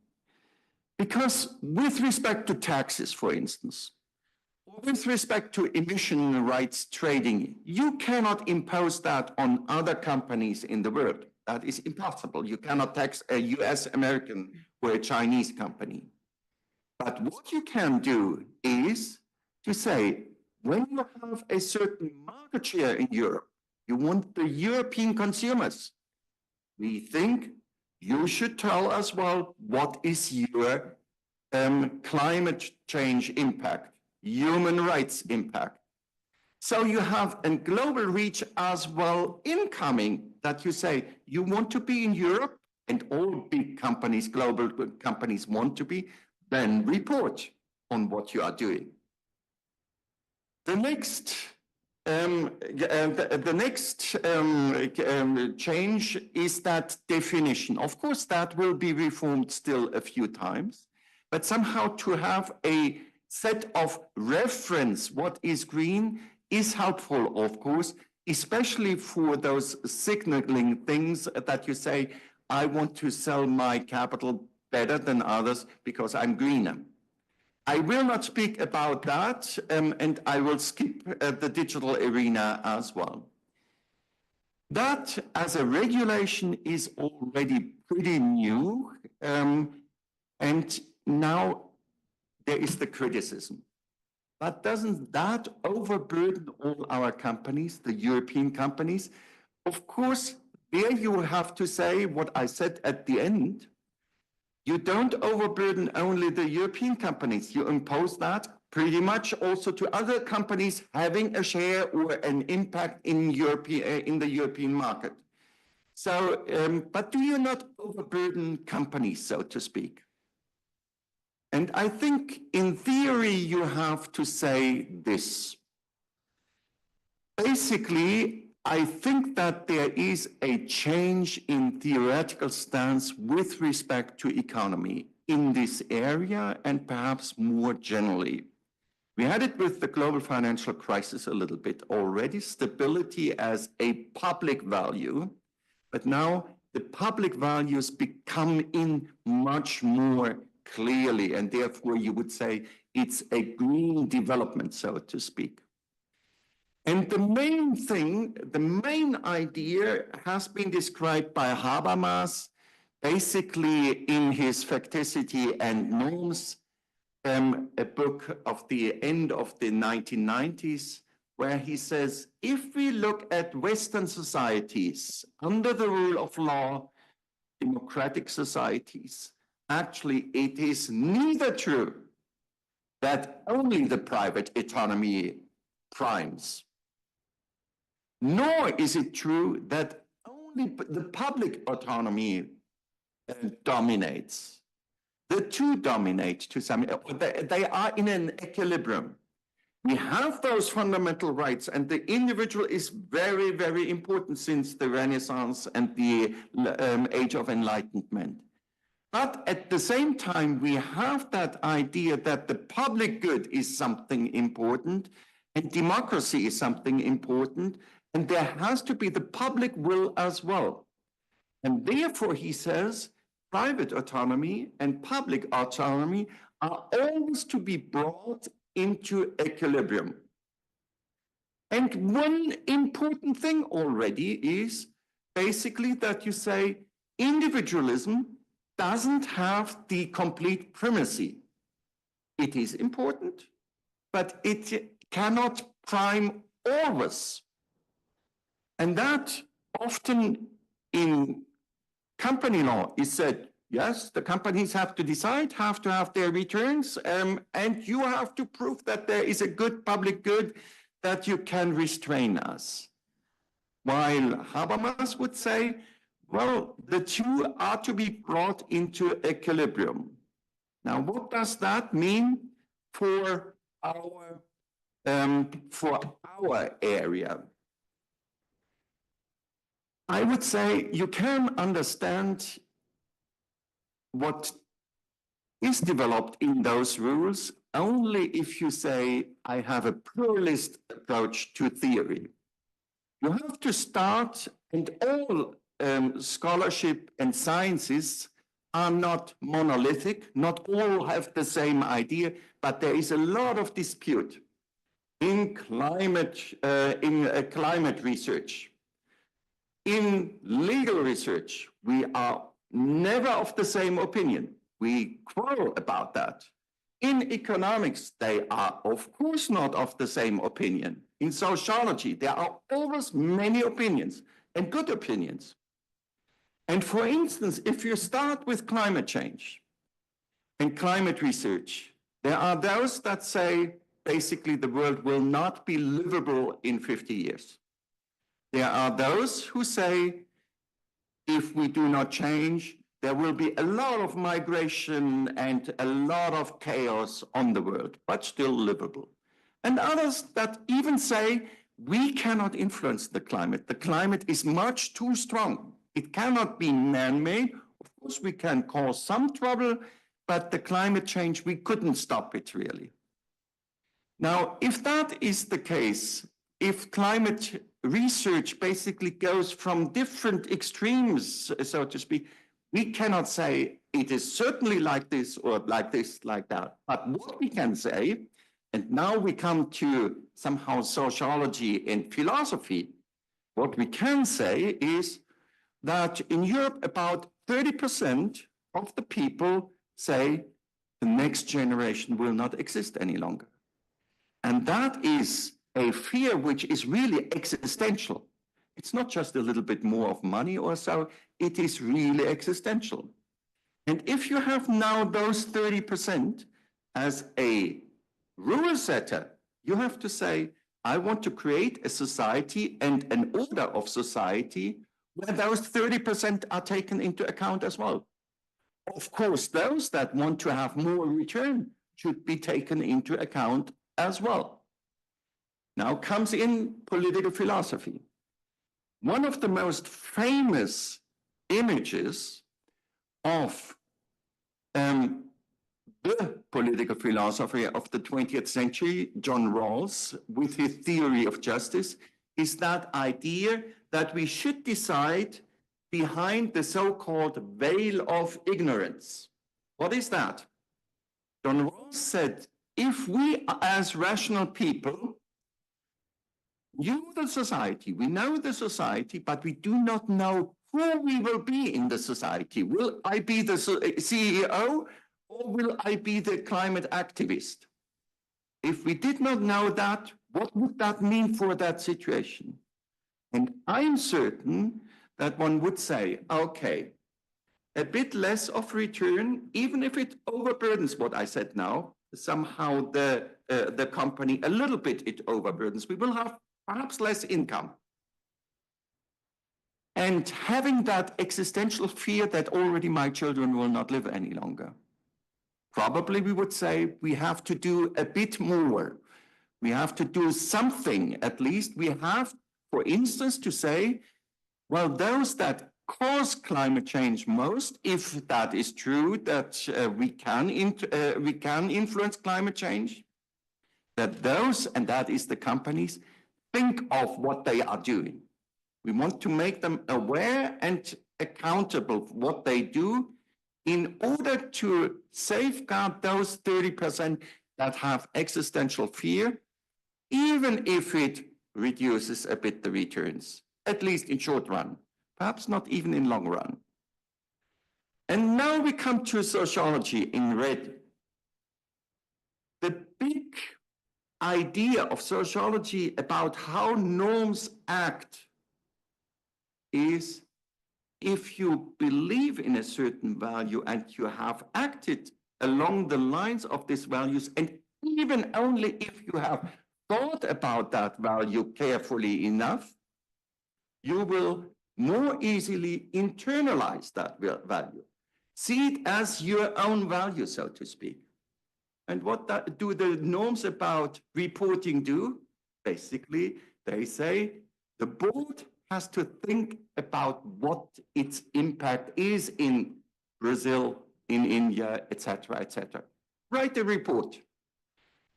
Because with respect to taxes, for instance, or with respect to emission rights trading, you cannot impose that on other companies in the world. That is impossible. You cannot tax a US American or a Chinese company. But what you can do is to say, when you have a certain market share in Europe, you want the European consumers. We think you should tell as well what is your climate change impact, human rights impact. So you have a global reach as well incoming that you say you want to be in Europe, and all big companies, global companies want to be, then report on what you are doing. The next change is that definition. Of course, that will be reformed still a few times, but somehow to have a set of reference, what is green, is helpful, of course, especially for those signaling things that you say, I want to sell my capital better than others because I'm greener. I will not speak about that, and I will skip the digital arena as well. That as a regulation is already pretty new, and now there is the criticism. But doesn't that overburden all our companies, the European companies? Of course, there you have to say what I said at the end. You don't overburden only the European companies. You impose that pretty much also to other companies having a share or an impact in the European market. So, but do you not overburden companies, so to speak? And I think in theory, you have to say this. Basically, I think that there is a change in theoretical stance with respect to economy in this area and perhaps more generally. We had it with the global financial crisis a little bit already, stability as a public value, but now the public values become in much more clearly, and therefore you would say it's a green development, so to speak. And the main thing, the main idea has been described by Habermas, basically in his Facticity and Norms, a book of the end of the 1990s, where he says, if we look at Western societies under the rule of law, democratic societies, actually, it is neither true that only the private autonomy primes, nor is it true that only the public autonomy dominates. The two dominate to some, they are in an equilibrium. We have those fundamental rights, and the individual is very, very important since the Renaissance and the Age of Enlightenment. But at the same time, we have that idea that the public good is something important, and democracy is something important, and there has to be the public will as well. And therefore, he says, private autonomy and public autonomy are always to be brought into equilibrium. And one important thing already is basically that you say individualism doesn't have the complete primacy. It is important, but it cannot prime always. And that often in company law is said, yes, the companies have to decide, have to have their returns, and you have to prove that there is a good public good that you can restrain us. While Habermas would say, well, the two are to be brought into equilibrium. Now, what does that mean for our area? I would say you can understand what is developed in those rules only if you say, I have a pluralist approach to theory. You have to start, and all scholarship and sciences are not monolithic, not all have the same idea, but there is a lot of dispute in climate research. In legal research, we are never of the same opinion. We quarrel about that. In economics, they are of course not of the same opinion. In sociology, there are always many opinions and good opinions. And for instance, if you start with climate change and climate research, there are those that say basically the world will not be livable in 50 years. There are those who say, if we do not change, there will be a lot of migration and a lot of chaos on the world, but still livable. And others that even say, we cannot influence the climate. The climate is much too strong. It cannot be man-made. Of course, we can cause some trouble, but the climate change, we couldn't stop it really. Now, if that is the case, if climate research basically goes from different extremes, so to speak, we cannot say it is certainly like this or like this, like that. But what we can say, and now we come to somehow sociology and philosophy, what we can say is that in Europe, about 30% of the people say the next generation will not exist any longer. And that is a fear which is really existential. It's not just a little bit more of money or so, it is really existential. And if you have now those 30% as a rule setter, you have to say, I want to create a society and an order of society where those 30% are taken into account as well. Of course, those that want to have more return should be taken into account as well. Now comes in political philosophy. One of the most famous images of the political philosophy of the 20th century, John Rawls, with his theory of justice, is that idea that we should decide behind the so-called veil of ignorance. What is that? John Rawls said, if we as rational people knew the society, we know the society, but we do not know who we will be in the society. Will I be the CEO or will I be the climate activist? If we did not know that, what would that mean for that situation? And I'm certain that one would say, okay, a bit less of return, even if it overburdens what I said now, somehow the company, a little bit it overburdens. We will have perhaps less income. And having that existential fear that already my children will not live any longer. Probably we would say we have to do a bit more. We have to do something, at least. We have, for instance, to say, well, those that cause climate change most, if that is true, that we can influence climate change, that those, and that is the companies, think of what they are doing. We want to make them aware and accountable for what they do in order to safeguard those 30% that have existential fear, even if it reduces a bit the returns, at least in short run, perhaps not even in long run. And now we come to sociology in red. The big idea of sociology about how norms act is if you believe in a certain value and you have acted along the lines of these values, and even only if you have thought about that value carefully enough, you will more easily internalize that value. See it as your own value, so to speak. And what do the norms about reporting do? Basically, they say the board has to think about what its impact is in Brazil, in India, etc., etc. Write a report.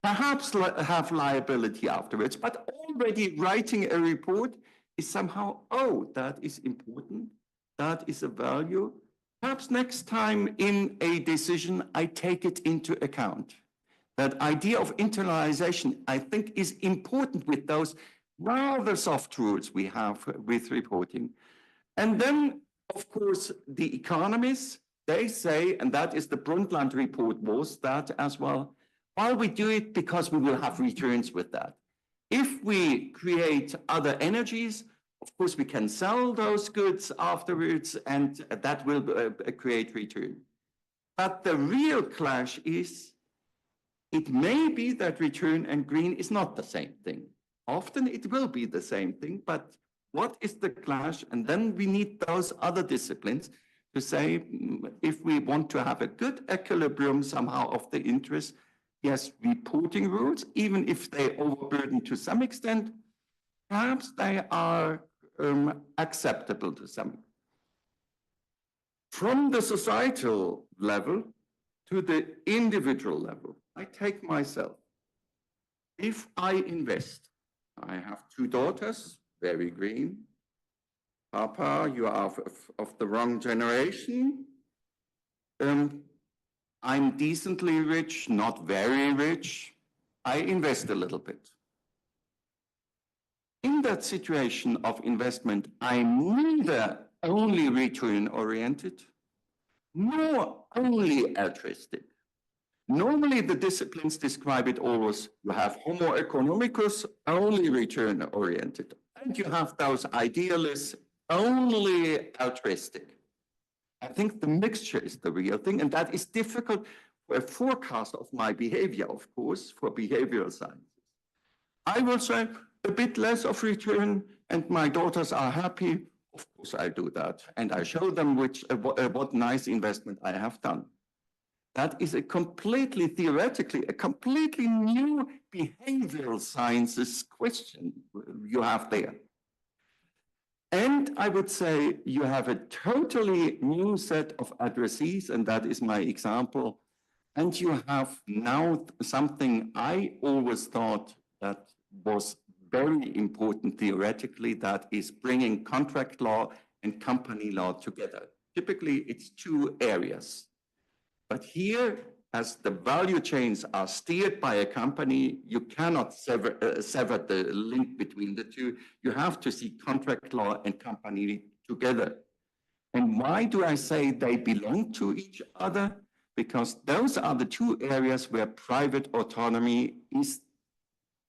Perhaps have liability afterwards, but already writing a report is somehow, oh, that is important, that is a value. Perhaps next time in a decision, I take it into account. That idea of internalization, I think, is important with those rather soft rules we have with reporting. And then, of course, the economists, they say, and that is the Brundtland report was that as well, well, we do it because we will have returns with that. If we create other energies, of course, we can sell those goods afterwards, and that will create return. But the real clash is, it may be that return and green is not the same thing. Often it will be the same thing, but what is the clash? And then we need those other disciplines to say, if we want to have a good equilibrium somehow of the interest, yes, reporting rules, even if they overburden to some extent, perhaps they are acceptable to some. From the societal level to the individual level, I take myself. If I invest, I have 2 daughters, very green. Papa, you are of the wrong generation. I'm decently rich, not very rich. I invest a little bit. In that situation of investment, I'm neither only return-oriented, nor only altruistic. Normally, the disciplines describe it always, you have homo economicus, only return-oriented, and you have those idealists, only altruistic. I think the mixture is the real thing, and that is difficult for a forecast of my behavior, of course, for behavioral sciences. I will say a bit less of return, and my daughters are happy. Of course, I do that, and I show them what nice investment I have done. That is theoretically, a completely new behavioral sciences question you have there. And I would say you have a totally new set of addressees, and that is my example. And you have now something I always thought that was very important theoretically, that is bringing contract law and company law together. Typically, it's two areas. But here, as the value chains are steered by a company, you cannot sever the link between the two. You have to see contract law and company together. And why do I say they belong to each other? Because those are the two areas where private autonomy is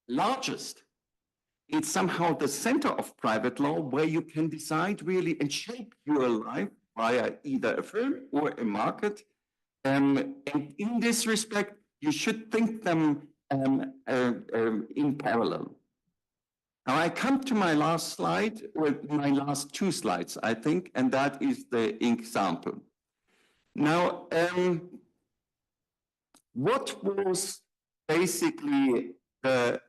largest. It's somehow the center of private law where you can decide really and shape your life via either a firm or a market. And in this respect, you should think them in parallel. Now I come to my last slide, or my last two slides, I think, and that is the example. Now, what was basically the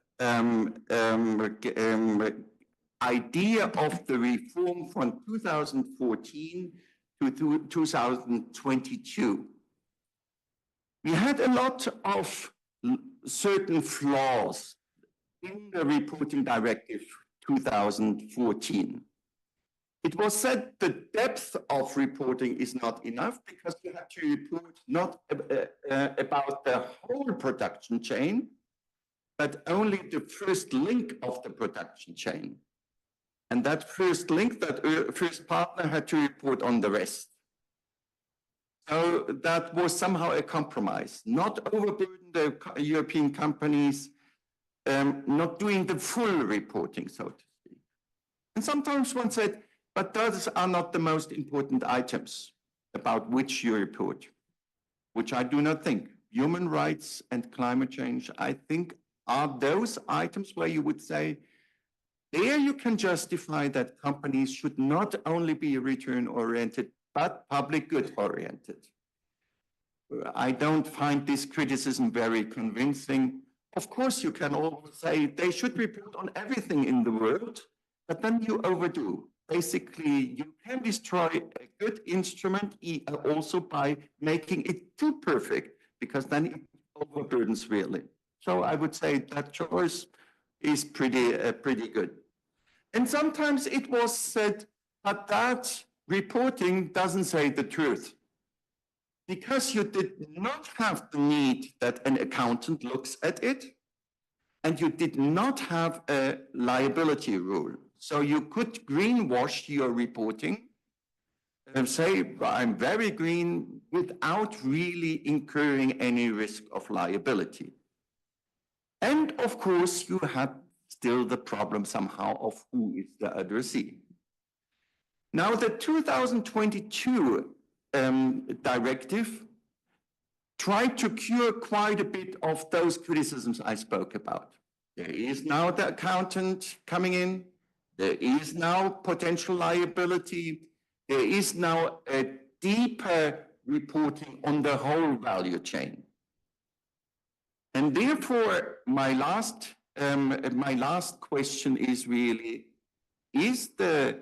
idea of the reform from 2014 to 2022? We had a lot of certain flaws in the reporting directive 2014. It was said the depth of reporting is not enough because you have to report not about the whole production chain, but only the first link of the production chain. And that first link, that first partner had to report on the rest. So that was somehow a compromise, not overburden the European companies, not doing the full reporting, so to speak. And sometimes one said, but those are not the most important items about which you report, which I do not think. Human rights and climate change, I think, are those items where you would say, there you can justify that companies should not only be return-oriented, but public good-oriented. I don't find this criticism very convincing. Of course, you can always say they should report on everything in the world, but then you overdo. Basically, you can destroy a good instrument also by making it too perfect, because then it overburdens really. So I would say that choice is pretty good. And sometimes it was said, but that reporting doesn't say the truth. Because you did not have the need that an accountant looks at it, and you did not have a liability rule. So you could greenwash your reporting and say, I'm very green, without really incurring any risk of liability. And of course, you had still the problem somehow of who is the addressee. Now, the 2022 directive tried to cure quite a bit of those criticisms I spoke about. There is now the accountant coming in. There is now potential liability. There is now a deeper reporting on the whole value chain. And therefore, my last question is really, is the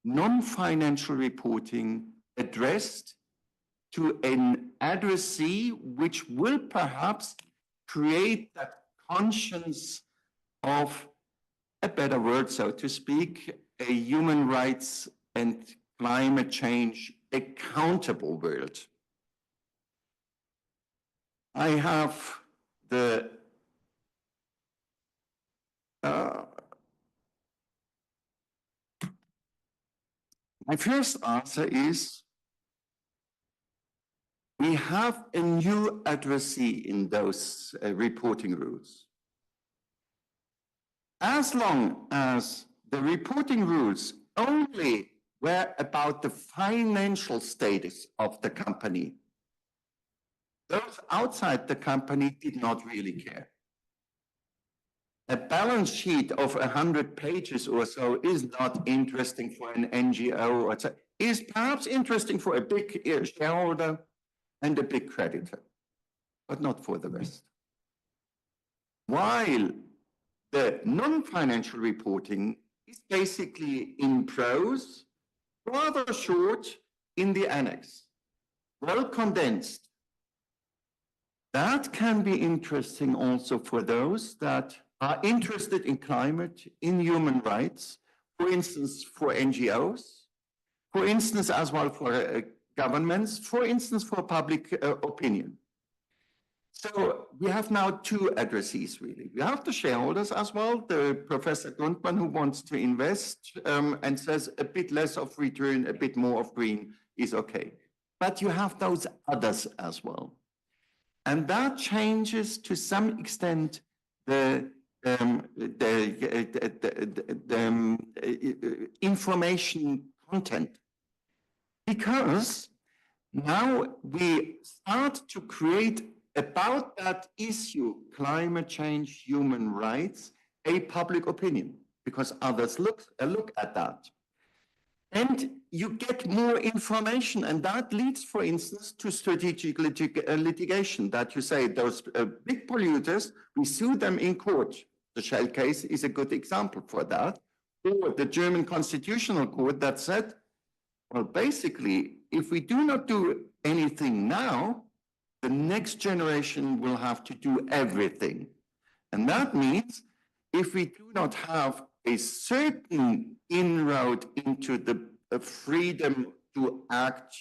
non-financial reporting addressed to an addressee which will perhaps create that conscience of, a better word, so to speak, a human rights and climate change accountable world? I have the my first answer is we have a new addressee in those reporting rules. As long as the reporting rules only were about the financial status of the company, those outside the company did not really care. A balance sheet of 100 pages or so is not interesting for an NGO, or is perhaps interesting for a big shareholder and a big creditor, but not for the rest. While the non-financial reporting is basically in prose, rather short in the annex, well condensed. That can be interesting also for those that are interested in climate, in human rights, for instance, for NGOs, for instance, as well for governments, for instance, for public opinion. So we have now two addressees, really. We have the shareholders as well, the Professor Grundmann, who wants to invest and says a bit less of return, a bit more of green is okay. But you have those others as well. And that changes to some extent the information content, because now we start to create about that issue, climate change, human rights, a public opinion, because others look at that. And you get more information, and that leads, for instance, to strategic litigation, that you say those big polluters, we sue them in court. The Shell case is a good example for that. Or the German Constitutional Court that said, well, basically, if we do not do anything now, the next generation will have to do everything. And that means if we do not have a certain inroad into the freedom to act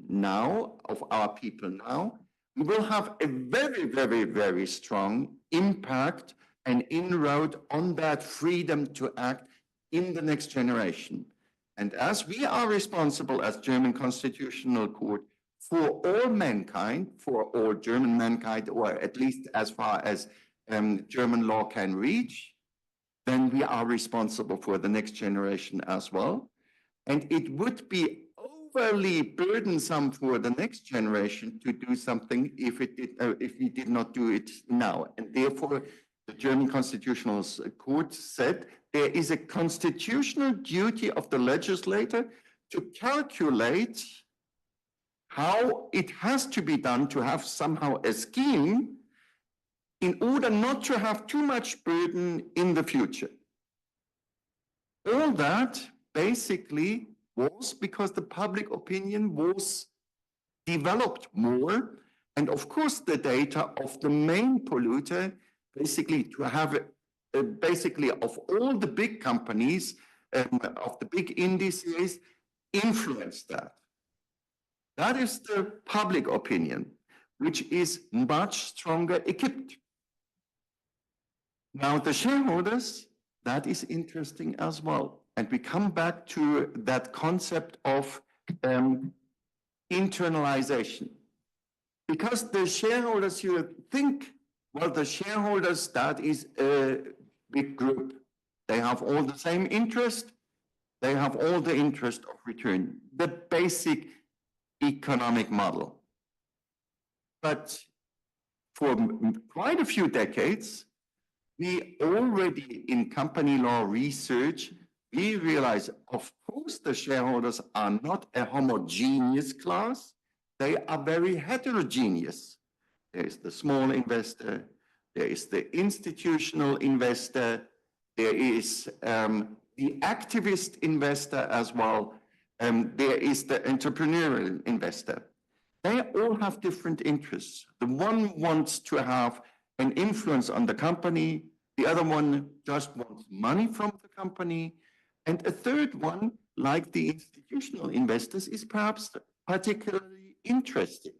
now of our people now, we will have a very, very, very strong impact and inroad on that freedom to act in the next generation. And as we are responsible as German Constitutional Court for all mankind, for all German mankind, or at least as far as German law can reach, then we are responsible for the next generation as well. And it would be overly burdensome for the next generation to do something if we did not do it now. And therefore, the German Constitutional Court said there is a constitutional duty of the legislator to calculate how it has to be done to have somehow a scheme in order not to have too much burden in the future. All that basically was because the public opinion was developed more, and of course the data of the main polluter, basically to have basically of all the big companies, of the big indices, influenced that. That is the public opinion, which is much stronger equipped. Now the shareholders, that is interesting as well. And we come back to that concept of internalization. Because the shareholders, you think, well, the shareholders, that is a big group. They have all the same interest. They have all the interest of return, the basic economic model. But for quite a few decades, we already in company law research, we realize, of course, the shareholders are not a homogeneous class. They are very heterogeneous. There is the small investor, there is the institutional investor, there is the activist investor as well, there is the entrepreneurial investor. They all have different interests. The one wants to have an influence on the company, the other one just wants money from the company, and a third one, like the institutional investors, is perhaps particularly interested.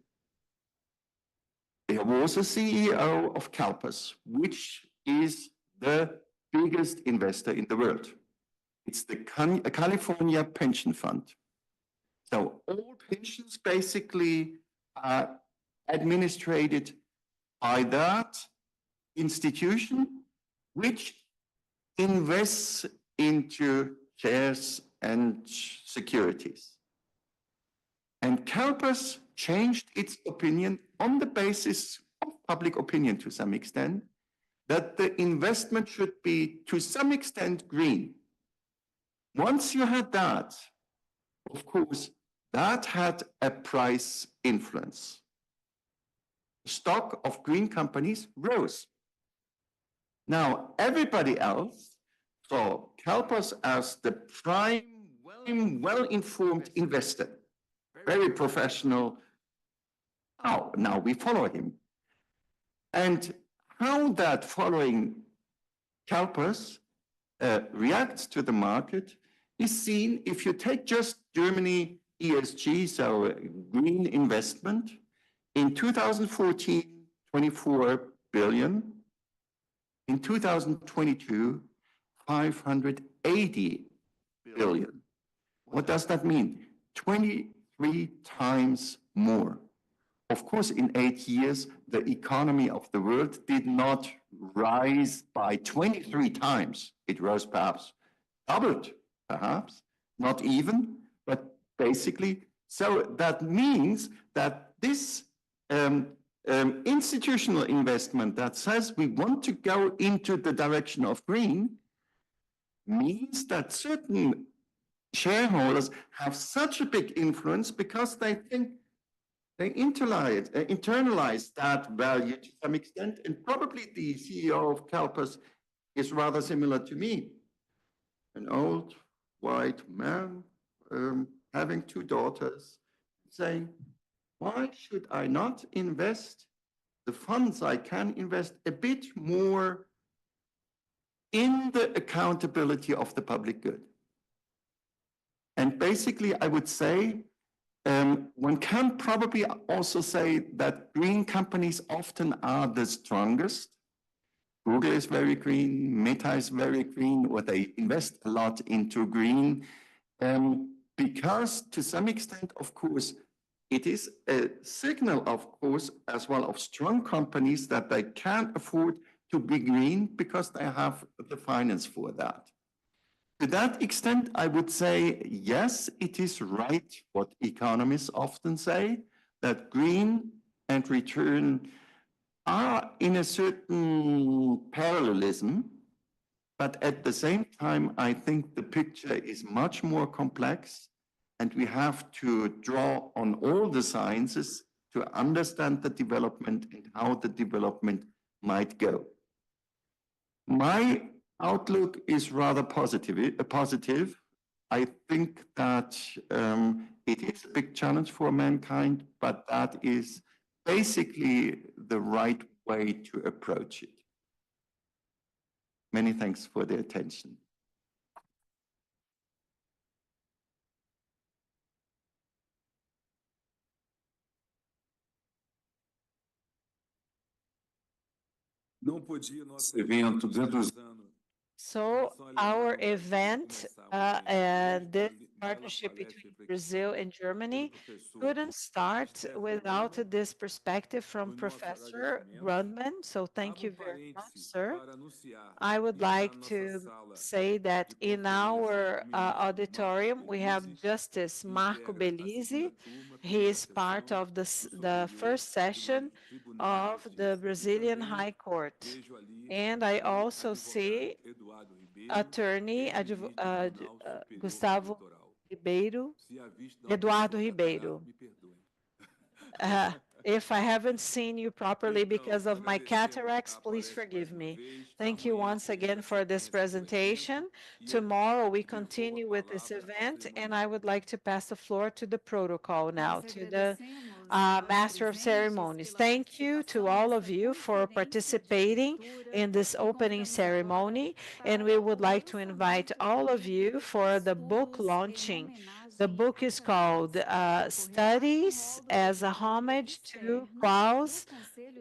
There was a CEO of CalPERS, which is the biggest investor in the world. It's the California Pension Fund. So all pensions basically are administrated by that institution, which invests into shares and securities. And CalPERS changed its opinion on the basis of public opinion to some extent, that the investment should be to some extent green. Once you had that, of course, that had a price influence. The stock of green companies rose. Now, everybody else saw CalPERS as the prime, well-informed investor, very professional. Now we follow him. And how that following CalPERS reacts to the market is seen if you take just Germany ESG, so green investment. In 2014, 24 billion. In 2022, 580 billion. What does that mean? 23 times more. Of course, in 8 years, the economy of the world did not rise by 23 times. It rose perhaps doubled, perhaps, not even, but basically. So that means that this institutional investment that says we want to go into the direction of green means that certain shareholders have such a big influence because they think they internalize that value to some extent, and probably the CEO of CalPERS is rather similar to me, an old white man having 2 daughters, saying, why should I not invest the funds I can invest a bit more in the accountability of the public good? And basically, I would say, one can probably also say that green companies often are the strongest. Google is very green, Meta is very green, or they invest a lot into green, because to some extent, of course, it is a signal, of course, as well of strong companies that they can't afford to be green because they have the finance for that. To that extent, I would say, yes, it is right what economists often say, that green and return are in a certain parallelism, but at the same time, I think the picture is much more complex, and we have to draw on all the sciences to understand the development and how the development might go. My outlook is rather positive. I think that it is a big challenge for mankind, but that is basically the right way to approach it. Many thanks for the attention. Não podia nosso evento 200 anos. So our event and this partnership between Brazil and Germany couldn't start without this perspective from Professor Grundmann. So thank you very much, sir. I would like to say that in our auditorium, we have Justice Marco Bellisi. He is part of the first session of the Brazilian High Court. And I also see attorney Gustavo Ribeiro, Eduardo Ribeiro. If I haven't seen you properly because of my cataracts, please forgive me. Thank you once again for this presentation. Tomorrow we continue with this event, and I would like to pass the floor to the protocol now, to the Master of Ceremonies. Thank you to all of you for participating in this opening ceremony, and we would like to invite all of you for the book launching The book is called Studies as a Homage to Klaus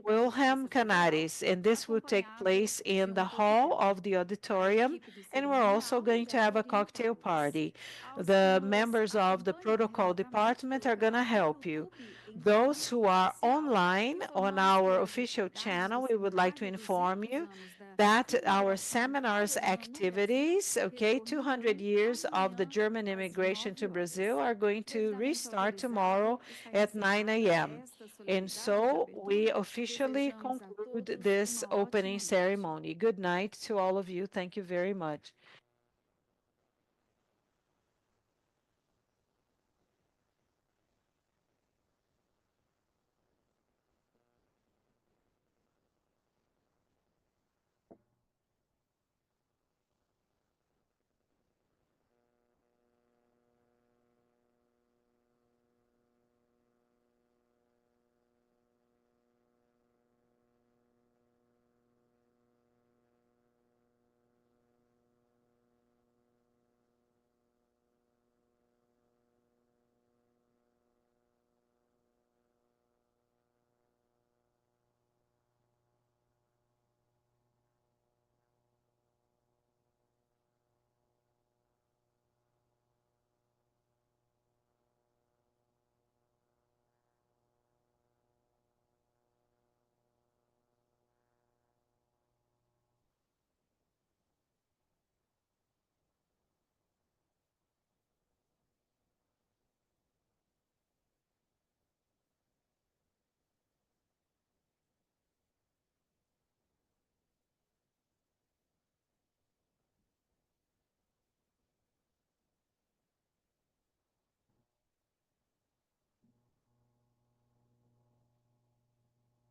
Wilhelm Canaris, and this will take place in the hall of the auditorium, and we're also going to have a cocktail party. The members of the protocol department are going to help you. Those who are online on our official channel, we would like to inform you that our seminars activities, okay, 200 years of the German immigration to Brazil are going to restart tomorrow at 9 a.m. And so we officially conclude this opening ceremony. Good night to all of you. Thank you very much.